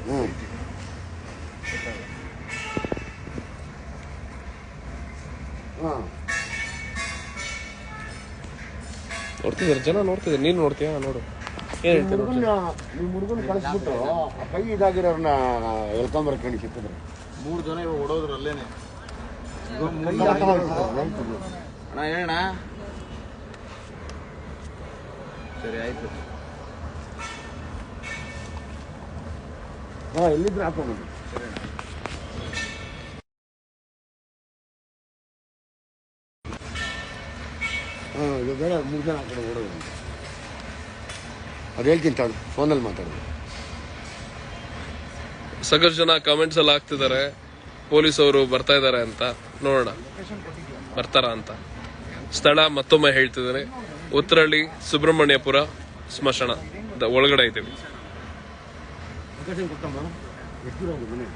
ಹ್ಞೂ ಹಾಂ ನೋಡ್ತಿದ್ದಾರೆ ಜನ, ನೋಡ್ತಿದ್ದಾರೆ. ನೀನು ನೋಡ್ತೀಯಾ? ನೋಡು ಏನ್ ಹೇಳ್ತೀರ. ನಿಮ್ಮ ಹುಡುಗನ ಕಳಿಸ್ಬಿಟ್ಟು ಆ ಕೈ ಇದಾಗಿರೋರ್ನ ಎಳ್ಕೊಂಬರಕ್ಕೆ ಹೇಳಿ ಸಿಕ್ಕಿದ್ರೆ 3 ಜನ ಇವಾಗ ಓಡೋದ್ರು ಅಲ್ಲೇನೆ. ಅಣ್ಣ ಹೇಳಣ್ಣ. ಸರಿ ಆಯ್ತು. ಹಾಂ ಎಲ್ಲಿದ್ರೆ ಹಾಕೊಂಡು ಹಾಂ ಇದು ಬೇಡ 3 ಜನ ಆ ಕಡೆ ಓಡೋದು ಅಂತ ಅದು ಹೇಳ್ತೀನಿ ತಾಳು ಫೋನಲ್ಲಿ ಮಾತಾಡೋದು. ಸಾಕಷ್ಟು ಜನ ಕಮೆಂಟ್ಸ್ ಎಲ್ಲ ಹಾಕ್ತಿದ್ದಾರೆ ಪೊಲೀಸ್ ಅವರು ಬರ್ತಾ ಇದ್ದಾರೆ ಅಂತ. ನೋಡೋಣ ಬರ್ತಾರ ಅಂತ. ಸ್ಥಳ ಮತ್ತೊಮ್ಮೆ ಹೇಳ್ತಿದ್ದಾರೆ, ಉತ್ತರಹಳ್ಳಿ ಸುಬ್ರಹ್ಮಣ್ಯಪುರ ಸ್ಮಶಾನ ಒಳಗಡೆ ಇದ್ದೀವಿ. ಲೊಕೇಶನ್ ಕೊಟ್ಟಮ್ಮ ಎಷ್ಟು ದೂರ ಮನೆ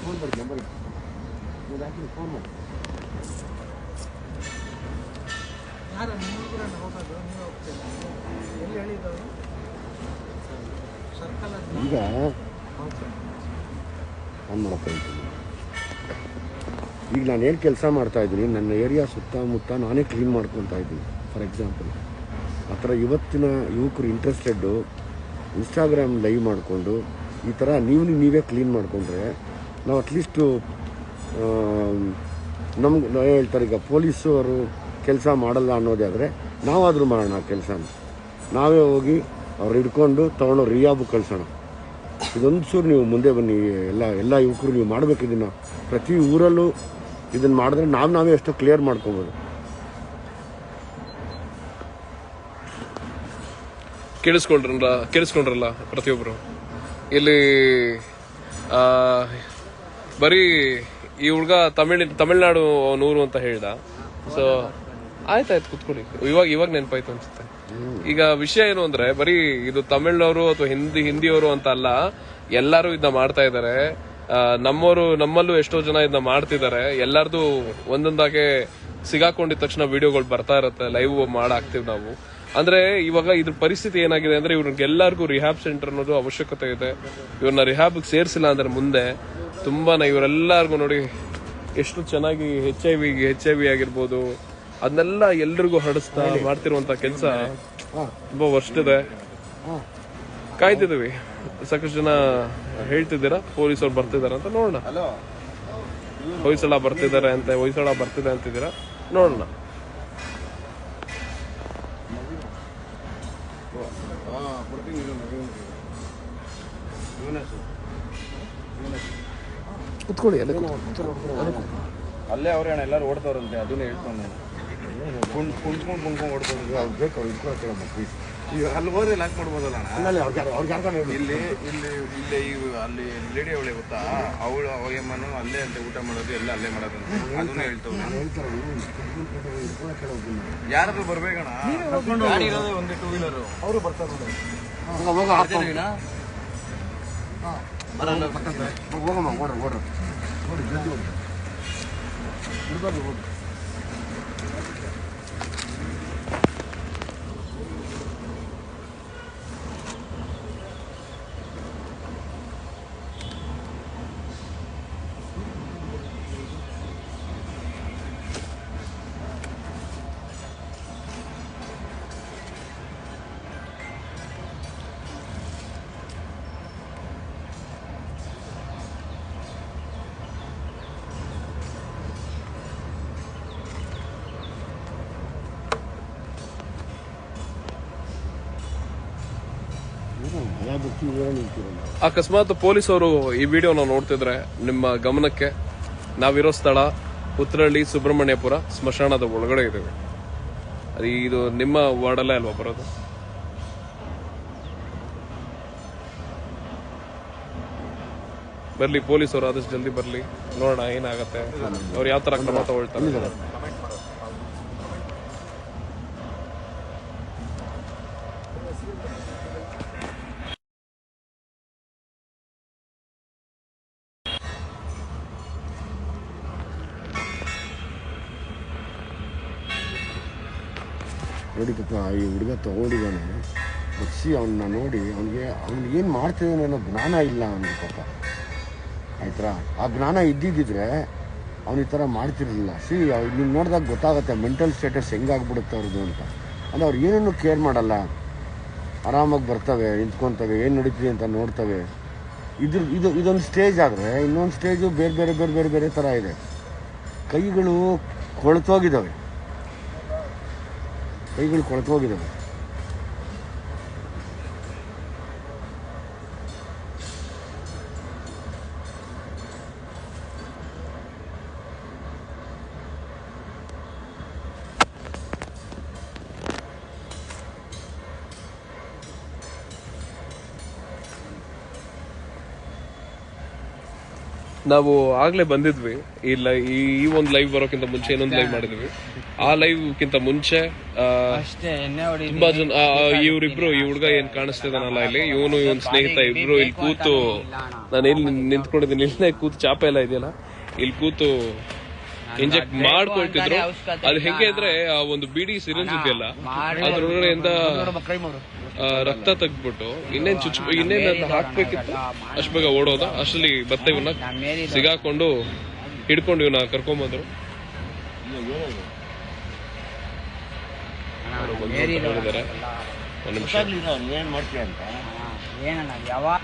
ಫೋನ್ ಮಾಡಿ ನಂಬರ್ ನೀವು ಹಾಕಿ ಫೋನ್ ಮಾಡಿ. ಈಗ ಆನ್ ಮಾಡಪ್ಪ ಹೇಳ್ತೀನಿ. ಈಗ ನಾನು ಏನು ಕೆಲಸ ಮಾಡ್ತಾಯಿದ್ದೀನಿ, ನನ್ನ ಏರಿಯಾ ಸುತ್ತಮುತ್ತ ನಾನೇ ಕ್ಲೀನ್ ಮಾಡ್ಕೊತಾ ಇದ್ದೀನಿ. ಫಾರ್ ಎಕ್ಸಾಂಪಲ್ ಆ ಥರ ಇವತ್ತಿನ ಯುವಕರು ಇಂಟ್ರೆಸ್ಟೆಡ್ಡು ಇನ್ಸ್ಟಾಗ್ರಾಮ್ ಲೈವ್ ಮಾಡಿಕೊಂಡು ಈ ಥರ ನೀವೇ ಕ್ಲೀನ್ ಮಾಡಿಕೊಂಡ್ರೆ ನಾವು ಅಟ್ಲೀಸ್ಟು ನಮ್ಗೆ ಹೇಳ್ತಾರೆ ಈಗ ಪೊಲೀಸು ಅವರು ಕೆಲಸ ಮಾಡಲ್ಲ ಅನ್ನೋದೇ ಆದರೆ ನಾವಾದರೂ ಮಾಡೋಣ ಆ ಕೆಲಸನ. ನಾವೇ ಹೋಗಿ ಅವ್ರು ಹಿಡ್ಕೊಂಡು ತೊಗೊಂಡು ರಿಯಾಬ್ ಕಳಿಸೋಣ. ಇದೊಂದು ಚೂರು ನೀವು ಮುಂದೆ ಬನ್ನಿ. ಎಲ್ಲ ಯುವಕರು ನೀವು ಮಾಡಬೇಕು ಇದನ್ನು. ಪ್ರತಿ ಊರಲ್ಲೂ ಇದನ್ನು ಮಾಡಿದ್ರೆ ನಾವೇ ಎಷ್ಟೋ ಕ್ಲಿಯರ್ ಮಾಡ್ಕೊಬೋದು. ಕೇಳಿಸ್ಕೊಂಡ್ರಲ್ಲ ಪ್ರತಿಯೊಬ್ಬರು. ಇಲ್ಲಿ ಬರೀ ಈ ಹುಡುಗ ತಮಿಳ್ನಾಡು ನೂರು ಅಂತ ಹೇಳ್ದ. ಸೊ ಆಯ್ತಾಯ್ತು ಕುತ್ಕೊಳ್ಳಿ. ಇವಾಗ ನೆನಪಾಯ್ತು ಅನ್ಸುತ್ತೆ. ಈಗ ವಿಷಯ ಏನು ಅಂದ್ರೆ ಬರೀ ಇದು ತಮಿಳ್ನವರು ಅಥವಾ ಹಿಂದಿಯವರು ಅಂತ ಅಲ್ಲ, ಎಲ್ಲರೂ ಇದನ್ನ ಮಾಡ್ತಾ ಇದ್ದಾರೆ. ನಮ್ಮಲ್ಲೂ ಎಷ್ಟೋ ಜನ ಇದನ್ನ ಮಾಡ್ತಿದ್ದಾರೆ. ಎಲ್ಲಾರ್ದು ಒಂದೊಂದಾಗೆ ಸಿಗಾಕೊಂಡಿದ ತಕ್ಷಣ ವಿಡಿಯೋಗಳು ಬರ್ತಾ ಇರತ್ತೆ, ಲೈವ್ ಮಾಡಾಕ್ತಿವಿ ನಾವು. ಅಂದ್ರೆ ಇವಾಗ ಇದ್ರ ಪರಿಸ್ಥಿತಿ ಏನಾಗಿದೆ ಅಂದ್ರೆ ಇವ್ರಿಗೆಲ್ಲರಿಗೂ ರಿಹ್ಯಾಬ್ ಸೆಂಟರ್ ಅನ್ನೋದು ಅವಶ್ಯಕತೆ ಇದೆ. ಇವ್ರನ್ನ ರಿಹ್ಯಾಬ್ಗೆ ಸೇರಿಸಿಲ್ಲ ಅಂದ್ರೆ ಮುಂದೆ ತುಂಬಾನೇ ಇವರೆಲ್ಲರಿಗೂ ನೋಡಿ ಎಷ್ಟು ಚೆನ್ನಾಗಿ ಎಚ್ ಐ ವಿ ಆಗಿರ್ಬೋದು ಅದನ್ನೆಲ್ಲ ಎಲ್ರಿಗೂ ಹರಡಿಸ್ತಾ ಮಾಡ್ತಿರುವಂತ ಕೆಲಸ ತುಂಬಾ ವರ್ಷದಿದೆ. ಕಾಯ್ತಿದೀವಿ. ಸಾಕಷ್ಟು ಜನ ಹೇಳ್ತಿದ್ದೀರಾ ಪೊಲೀಸರು ಬರ್ತಿದಾರೆ ಅಂತ. ನೋಡೋಣ. ಹೊಯ್ಸಳ ಬರ್ತಿದ್ದಾರೆ ಅಂತಿದ್ದೀರಾ. ನೋಡೋಣ. ಕುತ್ಕೊಳ್ಳಿ. ಅಲ್ಲೇ ಅವ್ರೆ ಅಣ್ಣ ಎಲ್ಲರೂ ಓಡ್ತಾವ್ರಂತೆ. ಅದನ್ನೇ ಹೇಳ್ಕೊಂಡು ಕುಂತ್ಕೊಂಡು ಓಡ್ತಾರೆ. ಅವ್ರು ಬೇಕು ಅವ್ರು ಇಟ್ಕೊಳಕ್ಕೆ ಪ್ಲೀಸ್. ಈಗ ಅಲ್ಲಿ ಹೋದ್ರೆ ಲಾಕ್ ಮಾಡ್ಬೋದಲ್ಲ ಅಣ್ಣ. ಅವ್ರಿಗೆ ಇಲ್ಲಿ ಅಲ್ಲಿ ಲೇಡಿ ಅವಳೆ ಗೊತ್ತಾ, ಅವಳು ಅಯ್ಯಮ್ಮನು ಅಲ್ಲೇ ಅಂತ ಊಟ ಮಾಡೋದು ಎಲ್ಲ ಅಲ್ಲೇ ಮಾಡೋದಂತ ಅದನ್ನೇ ಹೇಳ್ತಾವ್ರೆ. ಯಾರಾದ್ರೂ ಬರ್ಬೇಕಣ್ಣ. ಗಾಡಿ ಇರೋದೇ ಒಂದು 2 ವೀಲರು. ಅವರು ಬರ್ತಾರೆ ನೋಡಿ. ಹೋಗಮ್ಮ ಓಡ್ರಿ ಜಲ್ದಿ ಓಡ್ರಿ. ಅಕಸ್ಮಾತ್ ಪೊಲೀಸ್ ಅವರು ಈ ವಿಡಿಯೋನ ನೋಡ್ತಿದ್ರೆ ನಿಮ್ಮ ಗಮನಕ್ಕೆ, ನಾವಿರೋ ಸ್ಥಳ ಉತ್ತರಹಳ್ಳಿ ಸುಬ್ರಹ್ಮಣ್ಯಪುರ ಸ್ಮಶಾನದ ಒಳಗಡೆ ಇದ್ದೇವೆ. ಇದು ನಿಮ್ಮ ವಾರ್ಡಲ್ಲೇ ಅಲ್ವಾ ಬರೋದು? ಬರ್ಲಿ ಪೊಲೀಸರು ಆದಷ್ಟು ಜಲ್ದಿ ಬರ್ಲಿ. ನೋಡೋಣ ಏನಾಗತ್ತೆ, ಅವ್ರು ಯಾವ ತರ ಕ್ರಮ ತಗೊಳ್ತಾರೆ. ನೋಡಿ ಪಾಪ ಈ ಹುಡುಗ ತೊಗೊಂಡಿದ್ದಾನೆ, ಬಚ್ಚಿ ಅವನ್ನ ನೋಡಿ ಅವ್ನಿಗೆ ಏನು ಮಾಡ್ತಿದ್ದಾನೆ ಅನ್ನೋ ಜ್ಞಾನ ಇಲ್ಲ ಅವನಿಗೆ ಪಾಪ, ಆಯ್ತಾ? ಆ ಜ್ಞಾನ ಇದ್ದಿದ್ದಿದ್ರೆ ಅವ್ನು ಈ ಥರ ಮಾಡ್ತಿರಲಿಲ್ಲ. ನೀವು ನೋಡಿದಾಗ ಗೊತ್ತಾಗುತ್ತೆ ಮೆಂಟಲ್ ಸ್ಟೇಟಸ್ ಹೆಂಗಾಗ್ಬಿಡುತ್ತೆ ಅವ್ರದ್ದು ಅಂತ. ಅಂದರೆ ಅವ್ರು ಏನನ್ನೂ ಕೇರ್ ಮಾಡಲ್ಲ, ಆರಾಮಾಗಿ ಬರ್ತವೆ, ನಿಂತ್ಕೊತವೆ, ಏನು ನಡೀತಿದೆ ಅಂತ ನೋಡ್ತವೆ. ಇದೊಂದು ಸ್ಟೇಜ್ ಆದರೆ ಇನ್ನೊಂದು ಸ್ಟೇಜು ಬೇರೆ ಬೇರೆ ಬೇರೆ ಬೇರೆ ಬೇರೆ ಥರ ಇದೆ. ಕೈಗಳು ಕೊಳ್ತೋಗಿದ್ದಾವೆ. ನಾವು ಆಗ್ಲೇ ಬಂದಿದ್ವಿ ಇಲ್ಲ, ಈ ಒಂದು ಲೈವ್ ಬರೋಕ್ಕಿಂತ ಮುಂಚೆ ಇನ್ನೊಂದು ಲೈವ್ ಮಾಡಿದ್ವಿ. ಆ ಲೈವ್ಗಿಂತ ಮುಂಚೆ ಅಷ್ಟೇ ಎಣ್ಣೆ ಹೊಡಿ ತುಂಬಾ ಜನ ಇವ್ರಿಬ್ರು, ಈ ಹುಡುಗ ಏನ್ ಕಾಣಿಸ್ತಿದಾನಲ್ಲ ಇಲ್ಲಿ, ಇವನ್ ಸ್ನೇಹಿತ ಇಬ್ರು ಇಲ್ಲಿ ಕೂತು, ನಾನು ಎಲ್ಲಿ ನಿಂತ್ಕೊಂಡಿದ್ದೀನಿ ಇಲ್ಲೇ ಕೂತು, ಚಾಪೆ ಎಲ್ಲ ಇದೆಯಲ್ಲ ಇಲ್ಲಿ ಕೂತು ಇಂಜೆಕ್ಟ್ ಮಾಡ್ಕೊಳ್ತಿದ್ರು. ಅದು ಹೆಂಗೆ ಅಂದ್ರೆ ಆ ಒಂದು ಬಿಡಿ ಸಿರಿಂಜ್ ಇದೆಯಲ್ಲ ಅದ್ರೊಳಗಡೆಯಿಂದ ರಕ್ತ ತೆಗ್ದ್ಬಿಟ್ಟು ಇನ್ನೇನ್ ಹಾಕ್ಬೇಕಿತ್ತು ಅಷ್ಟು ಬೇಗ ಓಡೋದ. ಅಷ್ಟರಲ್ಲಿ ಮತ್ತೆ ಇವನ್ನ ಸಿಗಾಕೊಂಡು ಹಿಡ್ಕೊಂಡು ಇವನ್ನ ಕರ್ಕೊಂಬಂದ್ರು. ಒಂದ್ ನಿಮಿಷ ಏನು ಮಾಡ್ತೀಯ ಅಂತ ಏನಣ್ಣ ಯಾವಾಗ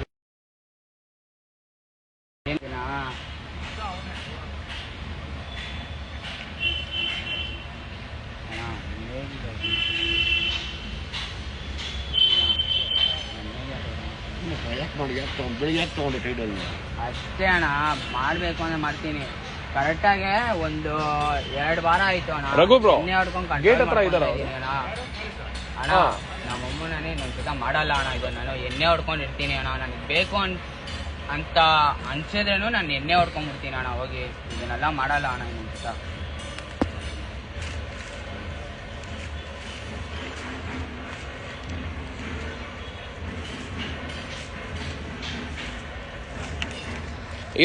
ಬೆಳಿಗ್ಗೆ ತಗೊಂಡೆ ಟೈಡಲ್ಲಿ ಅಷ್ಟೇ ಅಣ್ಣ, ಮಾಡ್ಬೇಕು ಅಂದ್ರೆ ಮಾಡ್ತೀನಿ ಕರೆಕ್ಟಾಗಿ. ಒಂದು 2 ವಾರ ಆಯ್ತು ಅಣ್ಣ, ರಘು ಬ್ರೋ ಎಣ್ಣೆ ಹೊಡ್ಕೊಂಡು ಗೇಟ್ ಹತ್ರ ಇದಾರ ಅಣ್ಣ. ನಮ್ಮಮ್ಮನೇ ನನ್ನ ಜೊತೆ ಮಾಡಲ್ಲ ಅಣ್ಣ ಇದು, ನಾನು ಎಣ್ಣೆ ಹೊಡ್ಕೊಂಡು ಇರ್ತೀನಿ ಅಣ್ಣ. ನನಗೆ ಬೇಕು ಅಂತ ಅನ್ಸಿದ್ರೇನು ನಾನು ಎಣ್ಣೆ ಹೊಡ್ಕೊಂಡ್ಬಿಡ್ತೀನಿ ಅಣ್ಣ ಹೋಗಿ. ಇದನ್ನೆಲ್ಲ ಮಾಡಲ್ಲ ಅಣ್ಣ ನನ್ನ ಜೊತೆ.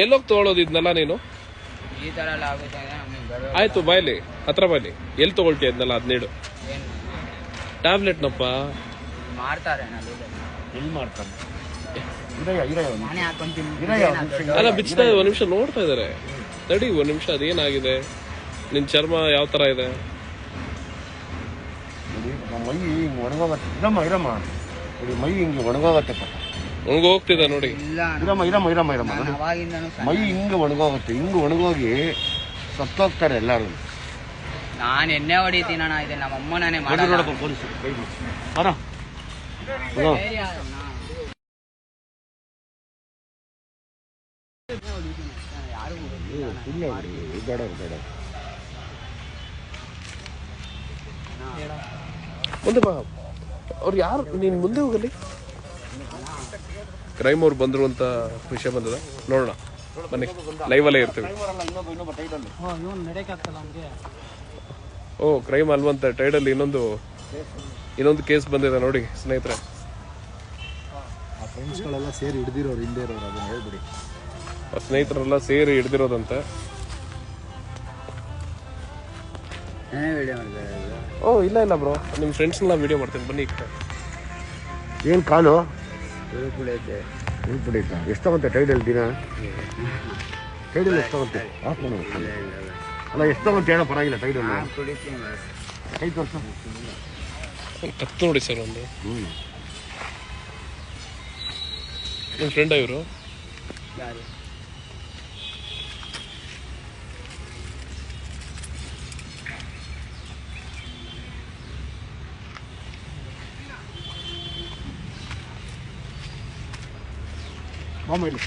ಎಲ್ಲೋಗಿ ತಗೊಳ್ಳೋದು ಇದನ್ನೆಲ್ಲ ನೀನು? ಈ ತರ ಎಲ್ಲ ಆಗುತ್ತೆ ಅಂದ್ರೆ ನಮ್ಗೆ ಬರೋ ಆಯ್ತು ಬಾಯ್ಲಿ ಹತ್ರ ಬಾಯ್ಲಿ, ಎಲ್ಲಿ ತಗೊಳ್ತೀಯ ಅದನ್ನೆಲ್ಲ? 17 ಏನು ಟ್ಯಾಬ್ಲೆಟ್ನಪ್ಪ ಮಾಡ್ತಾರೆ ಅಣ್ಣ, ಎಲ್ಲಿ ಮಾಡ್ತಾರೆ? ನಾನೇ ಹಾಕೊಂತೀನಿ. ಅಲ್ಲ ಬಿಚ್ತಾ ಇದೆ, 1 ನಿಮಿಷ ನೋಡ್ತಾ ಇದಾರೆ, ತಡಿ 1 ನಿಮಿಷ. ಅದೇನಾಗಿದೆ? ನಿನ್ ಚರ್ಮ ಯಾವ ತರ ಇದೆ? ಮೈ ಹಿಂಗೆ ಒಣಗೋಗತ್ತೆ. ಇರಮ್ಮ ನೋಡಿ, ಮೈ ಹಿಂಗೆ ಒಣಗೋಗತ್ತೆ ಪಾಪ, ಹೋಗ್ತಿದೆ ನೋಡಿ. ಇಲ್ಲ ಇರಮ್ಮ ಅವಾಗಿಂದನೂ ಮೈ ಹಿಂಗೆ ಒಣಗೋಗುತ್ತೆ. ಹಿಂಗೆ ಒಣಗೋಗಿ ಸತ್ತೋಗ್ತಾರೆ ಎಲ್ಲರೂ. ನಾನು ಎಣ್ಣೆ ಹೊಡಿತೀನಿ ಅಣ್ಣ, ಇದೆ ನಮ್ಮ ಅಮ್ಮನೇ ಮಾಡಲ್ಲ. ಪೊಲೀಸರು ಕೈ ಬರ ಮುಂದೆ ಬಾ. ಅವ್ರು ಯಾರು? ನೀನ್ ಮುಂದೆ ಹೋಗಲಿ. ಕ್ರೈಮ್ ಅವ್ರು ಬಂದ್ರು ಅಂತ ವಿಷಯ ಬಂದದ, ನೋಡೋಣ ಬನ್ನಿ. ಲೈವ್ ಅಲ್ಲೇ ಇರ್ತೀವಿ. ಓ ಕ್ರೈಮ್ ಅಲ್ವಂತ ಟೈಡಲ್ಲಿ ಇನ್ನೊಂದು ಕೇಸ್ ಬಂದಿದೆ ನೋಡಿ ಸ್ನೇಹಿತರೆ. ಫ್ರೆಂಡ್ಸ್ಗಳೆಲ್ಲ ಸೇರಿ ಹಿಡ್ದಿರೋರು, ಹಿಂದೆ ಇರೋರು, ಅದನ್ನ ಹೇಳ್ಬಿಡಿ. ಸ್ನೇಹಿತರೆಲ್ಲ ಸೇರಿ ಹಿಡ್ದಿರೋದಂತೆ. ಓ ಇಲ್ಲ ಬ್ರೋ, ನಿಮ್ಮ ಫ್ರೆಂಡ್ಸ್ನೆಲ್ಲ ವಿಡಿಯೋ ಮಾಡ್ತೀನಿ ಬನ್ನಿ. ಏನು ಕಾಲು ಉಳ್ಬಿಡೈತಾ? ಎಷ್ಟು ತಗೊಂತೆ ಟೈಡಲ್ ದಿನ? ಟೈಡಲ್ ಎಷ್ಟು ತಗೊಂತೆ? ಅಲ್ಲ ಎಷ್ಟು ತಗೊಂತೆ ಹೇಳೋ, ಪರವಾಗಿಲ್ಲ. ಟೈಡಲ್ ಕೈ ತೋರ್ಸ, ಕತ್ತು ನೋಡಿ ಸರ್ ಒಂದು. ನಿಮ್ಮ ಫ್ರೆಂಡ ಇವರು? ಬಾಮ ಇಲ್ಲಿ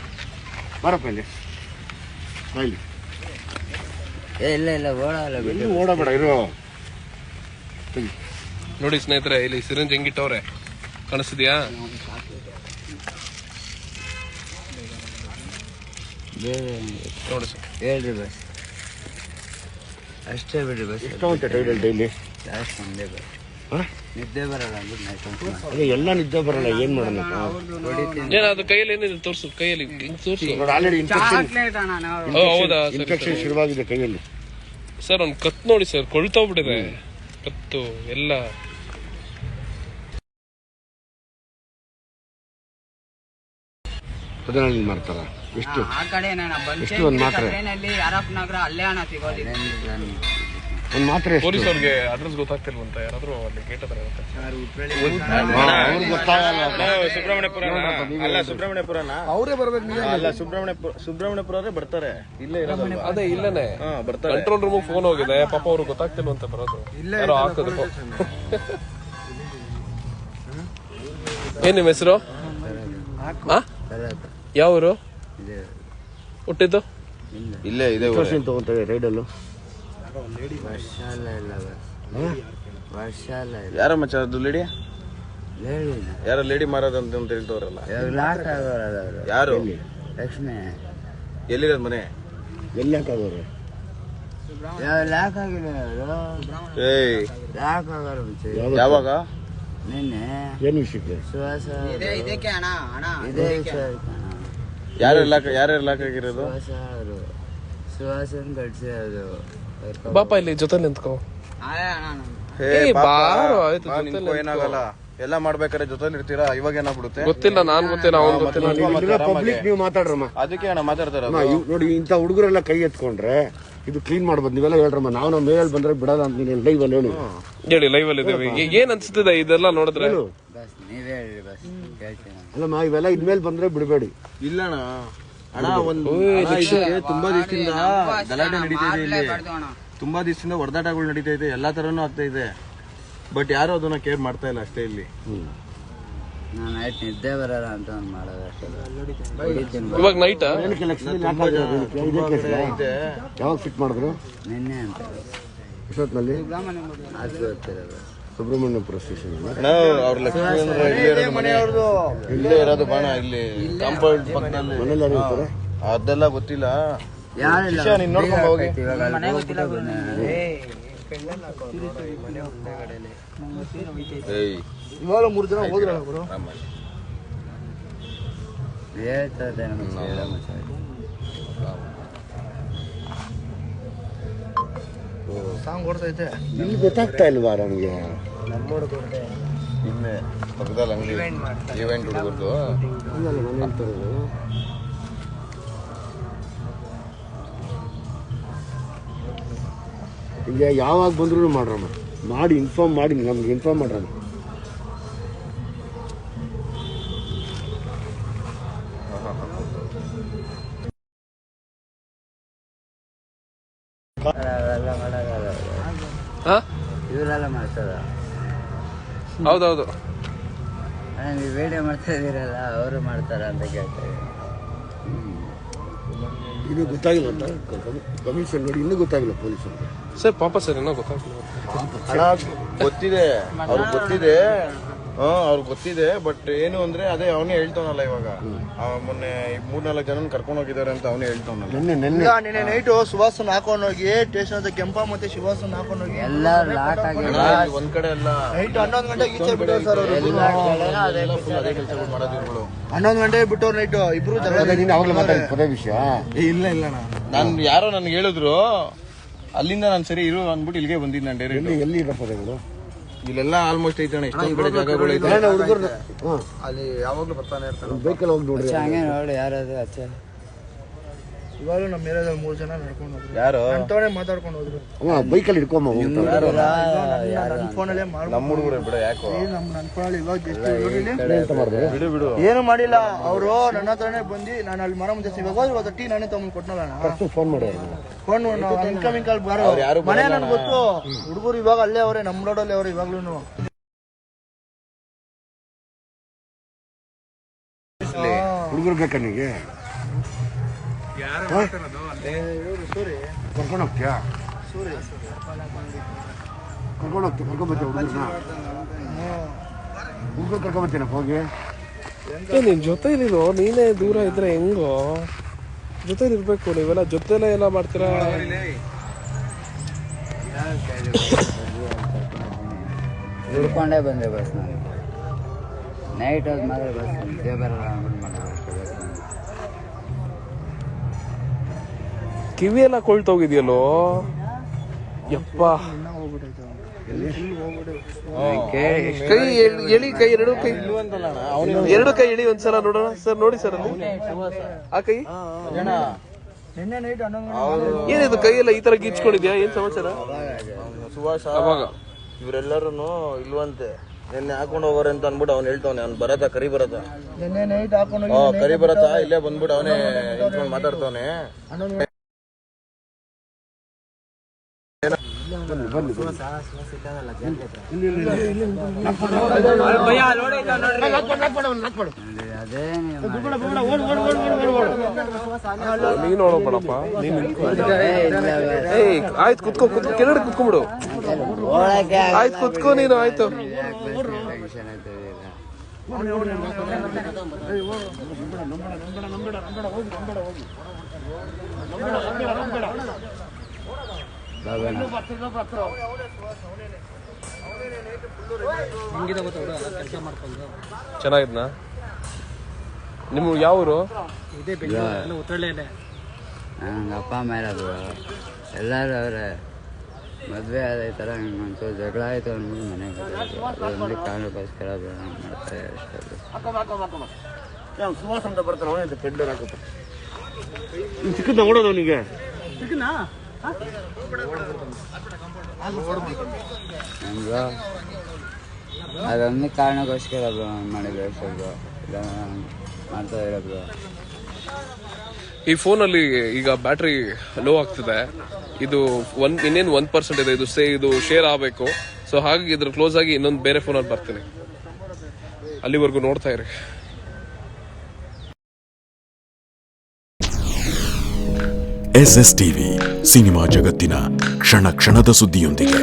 ಬರಪ್ಪ, ಇಲ್ಲಿ ಇಲ್ಲಿ ಇಲ್ಲ ಓಡಲ್ಲ, ಓಡಬೇಡ, ಇರೋ. ನೋಡಿ ಸ್ನೇಹಿತರೆ, ಇಲ್ಲಿ ಸಿರಿಂಜ್ ಹೆಂಗಿಟ್ಟವ್ರೆ ಕಾಣಿಸ್ತಿದ್ಯಾ? ನೋಡಿ ಸರ್, ಹೇಳ್ರಿ ಬಸ್ ಅಷ್ಟೇ ಬಿಡ್ರಿ ಬಸ್. ಎಷ್ಟು ತಗೊಂತೆ ಟೈಡಲ್ ಡೈಲಿ? ಜಾಸ್ತಿ ಒಂದೇ ಬಸ್. ನಿದ್ದೆ ಬರಲ್ಲ ಅಂದ್ಬಿಟ್ಟು ಅದೇ ಎಲ್ಲ ನಿದ್ದೆ ಬರಲ್ಲ, ಏನ್ ಮಾಡೋಣ? ಅದು ಕೈಯಲ್ಲಿ ಏನಿದೆ ತೋರ್ಸು, ಕೈಯಲ್ಲಿ ತೋರ್ಸು. ಆಲ್ರೆಡಿ ಚಾಕ್ಲೇಟ್ ಅಣ್ಣ ನಾವು. ಹೌದಾ? ಇನ್ಫೆಕ್ಷನ್ ಶುರುವಾಗಿದೆ ಕೈಯಲ್ಲಿ. ಸರ್ ಅವ್ನು ಕತ್ತು ನೋಡಿ ಸರ್, ಕೊಳ್ತೋಗ್ಬಿಟ್ಟಿದೆ ಕತ್ತು ಎಲ್ಲ. ಪದನಲ್ಲಿ ಮಾಡ್ತಾರ ಎಷ್ಟು ಆ ಕಡೆ ಎಷ್ಟು ಒಂದ್ ಮಾತ್ರೆ? ಬಂದಲ್ಲಿ ಯಾರಪ್ಪ ನಗರ ಅಲ್ಲೇ ಅಣ್ಣ ಸಿಗೋದಿಲ್ಲ. ಒಂದು ಮಾತ್ರೆ ಎಷ್ಟು? ಪೊಲೀಸ್ ಅವ್ರಿಗೆ ಅಡ್ರೆಸ್ ಗೊತ್ತಾಗ್ತಿಲ್ವಂತ ಯಾರಾದ್ರೂ ಅಲ್ಲಿ ಗೇಟ್ ಹತ್ರ ಇರುತ್ತೆ. ಅವ್ರಿಗೆ ಗೊತ್ತಾಗಲ್ಲ. ಸುಬ್ರಹ್ಮಣ್ಯಪುರ ಅಲ್ಲ, ಸುಬ್ರಹ್ಮಣ್ಯಪುರನ ಅವರೇ ಬರ್ಬೇಕು ನೀವು. ಅಲ್ಲ, ಸುಬ್ರಹ್ಮಣ್ಯಪುರ ಬರ್ತಾರೆ. ಇಲ್ಲೇ ಇರೋದಲ್ವಾ? ಅದೇ ಇಲ್ಲನೇ ಬರ್ತಾರೆ. ಕಂಟ್ರೋಲ್ ರೂಮ್ ಫೋನ್ ಹೋಗಿದೆ, ಪಾಪ ಅವ್ರಿಗೆ ಗೊತ್ತಾಗ್ತಿಲ್ವಂತ ಬರೋದು. ಯಾರೋ ಹಾಕೋದು. ಏನ್ ನಿಮ್ಮ ಹೆಸರು? ಯಾವ ಊರು ಹುಟ್ಟಿದ್ದು? ಇಲ್ಲೇ ಇದೆ. ತಗೊಂತಾರೆ ರೈಡಲ್ಲೂ. ಯಾರ ಮಚ್ಚ ಅದು ಲೇಡಿ? ಯಾರ ಲೇಡಿ ಮಾರೋದಂತ ಹೇಳ್ತವ್ರಲ್ಲ ಯಾರು? ಲಕ್ಷ್ಮಿ ಎಲ್ಲಿರೋದು ಮನೆ? ಎಲ್ಲಿ ಹಾಕೋದವ್ರೆ? ಲಾಕ್ ಆಗಿಲ್ಲ. ಏಯ್ ಯಾವಾಗ? ನಿನ್ನೆ ಏನು ವಿಷಯಕ್ಕೆ? ಸುವಾಸ ಇದಕ್ಕೆ ಅಣ್ಣ ಇದೇ ಯಾರ್ಯಾರು ಲಾಕ್ ಆಗಿರೋದು? ಸುವಾಸನ್ ಕಟ್ಸಿ ಅದು ಬಾಪ ಇಲ್ಲಿ ಜೊತೆ ನಿಂತ್ಕೋ. ಹೇ ಏ, ಪಾಪ, ಬಾರೋ, ಆಯ್ತು, ಬಾ, ಜೊತೆಲಿ ನಿಂತ್ಕೋ, ಏನಾಗಲ್ಲ. ಎಲ್ಲ ಮಾಡ್ಬೇಕಾದ್ರೆ ಜೊತೆಲಿ ಇರ್ತೀರಾ, ಇವಾಗ ಏನಾಗ್ಬಿಡುತ್ತೆ? ಗೊತ್ತಿಲ್ಲ, ನಾನ್ ಗೊತ್ತಿಲ್ಲ, ಅವ್ನು ಗೊತ್ತಿಲ್ಲ. ಪಬ್ಲಿಕ್ ನೀವು ಮಾತಾಡ್ರಮ್ಮ. ಅದಕ್ಕೆ ಅಣ್ಣ ಮಾತಾಡ್ತಾರ. ನೋಡಿ ಇಂಥ ಹುಡುಗರೆಲ್ಲ ಕೈ ಎತ್ಕೊಂಡ್ರೆ ಇದು ಕ್ಲೀನ್ ಮಾಡ್ಬೋದು. ನೀವೆಲ್ಲ ಹೇಳ್ರಮ್ಮ, ನಾವು ನಮ್ಮ ಮೇಲೆ ಬಂದ್ರೆ ಬಿಡಲ್ಲ ಅಂತ ನೀನು ಲೈವ್ ಅಲ್ಲಿ ಹೇಳಿ. ಹೇಳಿ, ಲೈವ್ ಅಲ್ಲಿ ಇದ್ದೇವೆ. ಏನ್ ಅನ್ಸುತ್ತಿದೆ ಇದೆಲ್ಲ ನೋಡಿದ್ರೆ? ನೀವೇ ಹೇಳಿ ಬಸ್ ಕೇಳ್ತೀನಿ. ಅಲ್ಲಮ್ಮ, ಇವೆಲ್ಲ ಇದ್ಮೇಲೆ ಬಂದ್ರೆ ಬಿಡಬೇಡಿ. ಇಲ್ಲಣ್ಣ ಅಣ್ಣ, ಒಂದು ತುಂಬಾ ದಿವಸದಿಂದ ಗಲಾಟೆ ನಡೀತಾ ಇದೆ ಇಲ್ಲಿ. ತುಂಬಾ ದಿವಸದಿಂದ ಹೊಡೆದಾಟಗಳು ನಡೀತಾ ಇದೆ, ಎಲ್ಲಾ ತರನು ಆಗ್ತಾ ಇದೆ. ಬಟ್ ಯಾರು ಅದನ್ನ ಕೇರ್ ಮಾಡ್ತಾ ಇಲ್ಲ ಅಷ್ಟೇ ಇಲ್ಲಿ. ನಾನು ನೈಟ್ ನಿದ್ದೆ ಬರಲ್ಲ ಅಂತ ಒಂದು ಮಾಡೋದು ಅಷ್ಟೇ. ಇವಾಗ ನೈಟ್ ಯಾವಾಗ ಫಿಟ್ ಮಾಡಿದ್ರು? ನಿನ್ನೆ ಅಂತ ಎಷ್ಟೊತ್ತಿನಲ್ಲಿ? ಅದು ಗೊತ್ತಿರೋದು. ಸುಬ್ರಹ್ಮಣ್ಯಪುರ ಸ್ಟೇಷನ್ ಅವ್ರ ಲಕ್ಷ್ಮೀ ಅಂದ್ರೆ ಇಲ್ಲೇ ಇರೋದು ಬಾಣ, ಇಲ್ಲಿ ಕಾಂಪೌಂಡ್ ಪಕ್ಕದಲ್ಲಿ. ಮನೇಲಿ ಯಾರು ಇರ್ತಾರೆ? ಅದೆಲ್ಲ ಗೊತ್ತಿಲ್ಲ. ಯಾರಿಲ್ಲ, ಶಿಷ್ಯ, ನೀನ್ ನೋಡ್ಕೊಂಡ್ ಹೋಗಿ. ಏಯ್, ಇವಾಗ 3 ಜನ ಹೋದ್ರಲ್ಲ ಗುರು. ಹೇಳ್ತದೆ ಸಾಂಗ್ ಓಡ್ತೈತೆ. ಇಲ್ಲಿ ಗೊತ್ತಾಗ್ತಾ ಇಲ್ವಾ ನಮ್ಗೆ? ಇನ್ನೇ ಪಕ್ಕದಲ್ಲಿ ಅಂಗಡಿ ಇವೆಂಟ್ ಹುಡುಗರ್ದು. ಈಗ ಯಾವಾಗ ಬಂದ್ರು ಮಾಡ್ರಮ್ಮ, ಮಾಡಿ ಇನ್ಫಾರ್ಮ್ ಮಾಡಿ, ನಮ್ಗೆ ಇನ್ಫಾರ್ಮ್ ಮಾಡ್ರಮ್ಮ. ಇವರೆಲ್ಲ ಮಾಡ್ತಾರ. ಹೌದೌದು, ನೀವು ವಿಡಿಯೋ ಮಾಡ್ತಾ ಇದೀರಲ್ಲ, ಅವರು ಮಾಡ್ತಾರ ಅಂತ ಕೇಳ್ತಾರೆ. ಇನ್ನೂ ಗೊತ್ತಾಗಿಲ್ಲ ಅಂತ ಕಮಿಷನ್ ನೋಡಿ, ಇನ್ನೂ ಗೊತ್ತಾಗಿಲ್ಲ ಪೊಲೀಸರು. ಸರ್ ಪಾಪ ಸರ್ ಏನೋ ಗೊತ್ತಾಗ್ತಿಲ್ಲ. ಗೊತ್ತಿದೆ, ಅವ್ರಿಗೆ ಗೊತ್ತಿದೆ. ಅವ್ರಿಗೆ ಗೊತ್ತಿದೆ. ಬಟ್ ಏನು ಅಂದ್ರೆ ಅದೇ ಅವನೇ ಹೇಳ್ತಾವನಲ್ಲ ಇವಾಗ. ಮೊನ್ನೆ 3-4 ಜನ ಕರ್ಕೊಂಡು ಹೋಗಿದ್ದಾರೆ ಅಂತ ಅವನೇ ಹೇಳ್ತಾವನಲ್ಲ. ನಿನ್ನೆ ನೈಟು ಸುವಾಸನ್ ಹಾಕೊಂಡು ಹೋಗಿ ಸ್ಟೇಷನ್ ಹತ್ರ ಕೆಂಪ ಮತ್ತೆ ಶಿವಾಸನ್ ಹಾಕೊಂಡು ಹೋಗಿ ಎಲ್ಲ ಲಾಕ್ ಆಗಿಲ್ಲ. ಒಂದ್ ಕಡೆ ಎಲ್ಲ ನೈಟ್ 11 ಗಂಟೆಗೆ ಈಚೆ ಬಿಟ್ಟವ್ರು ಸರ್ ಅವರು. ಅದೇ ಕೆಲಸಗಳು ಮಾಡೋದು ಇವ್ರುಗಳು. 11 ಗಂಟೆಗೆ ಬಿಟ್ಟವ್ರು ನೈಟು ಇಬ್ರು ಜಗಳ. ನೀನು ಅವಾಗಲೇ ಮಾತಾಡಿದ ಪದೇ ವಿಷಯ? ಇಲ್ಲ ಇಲ್ಲಣ್ಣ, ನಾನು ಯಾರೋ ನನ್ಗೆ ಹೇಳಿದ್ರು, ಅಲ್ಲಿಂದ ನಾನು ಸರಿ ಇರು ಅಂದ್ಬಿಟ್ಟು ಇಲ್ಲಿಗೆ ಬಂದಿದ್ದು ನಾನು ಡೈರೆಕ್ಟ್. ಎಲ್ಲಿ ಇರೋ ಪದಗಳು? ಇಲ್ಲೆಲ್ಲ ಆಲ್ಮೋಸ್ಟ್ ಐತಣ್ಣ, ಇಷ್ಟೊಂದು ಕಡೆ ಜಾಗಗಳು ಐತೆ. ಹುಡುಗರು ಅಲ್ಲಿ ಯಾವಾಗ್ಲೂ ಬರ್ತಾನೆ ಇರ್ತಾರೆ. ಬೈಕಲ್ಲಿ ಹೋಗಿ ನೋಡ್ರಿ. ಹಂಗೆ ನೋಡಿ ಯಾರದು ಅಚ್ಚ. ಇವಾಗಲೂ ನಮ್ಮ ಏರಿಯಾದಲ್ಲಿ 3 ಜನ ನಡ್ಕೊಂಡು ಹೋದ್ರು. ಯಾರು? ಅಂತವನೇ ಮಾತಾಡ್ಕೊಂಡು ಹೋದ್ರು. ಬೈಕಲ್ಲಿ ಇಟ್ಕೊಂಬ ನನ್ನ ಫೋನಲ್ಲೇ ನಮ್ಮ ಹುಡುಗರು ಬಿಡ, ಯಾಕೋ ನನ್ನ ಫೋನಲ್ಲಿ ಇವಾಗ ಬಿಡು ಬಿಡು. ಏನು ಮಾಡಿಲ್ಲ ಅವರು. ನನ್ನ ಹತ್ರನೇ ಬಂದು ನಾನು ಅಲ್ಲಿ ಮರ ಮುಂದೆ ಇವಾಗ ಟೀ ನಾನೇ ತಗೊಂಡು ಕೊಟ್ಟನಲ್ಲ. ಫೋನ್ ಮಾಡಿ ಫೋನ್ ಇನ್ಕಮಿಂಗ್ ಕಾಲ್ ಬರೋ ಮನೆ ನನ್ಗೆ ಗೊತ್ತು. ಹುಡುಗರು ಇವಾಗ ಅಲ್ಲೇ ಅವ್ರೆ, ನಮ್ಮ ರೋಡಲ್ಲಿ ಅವ್ರೆ ಇವಾಗ್ಲೂ. ಹುಡುಗರು ಬೇಕಾ ನಿಮಗೆ? ಕರ್ಕೊಂಡು ಹೋಗ್ತೀಯಾ? ಕರ್ಕೊಂಡು ಹೋಗ್ತೀವಿ, ಕರ್ಕೊಂಡ್ಬರ್ತೀವಿ ಹುಡುಗರನ್ನ. ಹುಡುಗರು ಕರ್ಕೊಂಡ್ಬರ್ತೀನಪ್ಪ ಹೋಗಿ. ನಿನ್ ಜೊತೆಲಿರೋ, ನೀನೇ ದೂರ ಇದ್ರೆ ಹೆಂಗೋ? ಜೊತೆಲಿ ಇರ್ಬೇಕು ನೀವೆಲ್ಲ, ಜೊತೆಲೆ ಎಲ್ಲ ಮಾಡ್ತೀರಾ. ಹುಡ್ಕೊಂಡೇ ಬಂದೆ ಬಸ್. ನನಗೆ ನೈಟ್ ಹೋದ್ ಮಾತ್ರ ಬಸ್ ನಿದ್ದೆ ಬರಲ್ಲ ಅಂದ್ಬಿಟ್ಟು ಮಾಡೋದು ಅಷ್ಟೇ ಬಸ್. ಕಿವಿ ಎಲ್ಲ ಕೊಳ್ತೋಗಿದ್ಯಲ್ಲೋ ಯಪ್ಪ. ಕೈ ಎಳಿ, ಕೈ ಎರಡು ಕೈ ಎಳಿ ಒಂದ್ಸಲ ನೋಡೋಣ ಸರ್. ನೋಡಿ ಸರ್ ಅಲ್ಲಿ ಆ ಕೈ ನಿನ್ನೆ ನೈಟ್ 11 ಏನಿದು ಕೈ ಎಲ್ಲ ಈ ತರ ಗೀಚ್ಕೊಂಡಿದ್ಯಾ? ಏನ್ ಸಮಾಚಾರ? ಸುಭಾಷ ಅವಾಗ ಇವರೆಲ್ಲರೂ ಇಲ್ವಂತೆ, ನಿನ್ನೆ ಹಾಕೊಂಡು ಹೋಗೋರೆ ಅಂತ ಅನ್ಬಿಟ್ಟು ಅವ್ನು ಹೇಳ್ತಾವನೆ. ಅವ್ನು ಬರತ್ತ ಕರಿ ಬರತ್ತ, ನಿನ್ನೆ ನೈಟ್ ಹಾಕೊಂಡು ಕರಿ ಬರತ್ತ, ಇಲ್ಲೇ ಬಂದ್ಬಿಟ್ಟು ಅವನೇ ನಿಂತ್ಕೊಂಡು ಮಾತಾಡ್ತಾವನೆ. ನೀನ್ ನೋಡೋಬೇಡಪ್ಪ, ಆಯ್ತು ಕುತ್ಕೋ, ಕೆಳಗಡೆ ಕುತ್ಕೊಂಡ್ಬಿಡು. ಆಯ್ತು ಕುತ್ಕೋ ನೀನು, ಆಯ್ತು. ಚೆನ್ನಾಗಿದ್ನಾ? ನಿಮ್ಮ ಯಾವ ಊರು? ನಂಗೆ ಅಪ್ಪ ಅಮ್ಮ ಇರೋದು, ಎಲ್ಲರೂ ಅವರೇ. ಮದುವೆ ಆದ ಈ ಥರ ಒಂಚೂರು ಜಗಳ ಆಯಿತು ಅಂದ್ಬಿಟ್ಟು ಮನೆಗೆ ಅದೊಂದು ಕಾರಣಕ್ಕೋಸ್ಕರ ಮಾಡ್ತಾರೆ ಅಷ್ಟೇ. ಸುವಾಸ ಅಂತ ಬರ್ತಾನೆ, ಅವನೇ ಪೆಂಡರ್ ಹಾಕುತ್ತ ಚಿಕ್ಕದ ನೋಡೋದು ಅವನಿಗೆ. ಅದೊಂದು ಕಾರಣಕ್ಕೋಸ್ಕರ ಮಾಡಿದ್ರು ಅಷ್ಟೇ, ಇಲ್ಲ ಮಾಡ್ತಾ ಇರೋದು. ಈ ಫೋನಲ್ಲಿ ಈಗ ಬ್ಯಾಟ್ರಿ ಲೋ ಆಗ್ತಿದೆ, ಇದು ಇನ್ನೇನು 1% ಇದೆ, ಇದು ಶೇರ್ ಆಗಬೇಕು. ಸೊ ಹಾಗಾಗಿ ಇದ್ರ ಕ್ಲೋಸ್ ಆಗಿ ಇನ್ನೊಂದು ಬೇರೆ ಫೋನಲ್ಲಿ ಬರ್ತೀನಿ. ಅಲ್ಲಿವರೆಗೂ ನೋಡ್ತಾ ಇರಿ. SS ಟಿವಿ, ಸಿನಿಮಾ ಜಗತ್ತಿನ ಕ್ಷಣ ಕ್ಷಣದ ಸುದ್ದಿಯೊಂದಿಗೆ.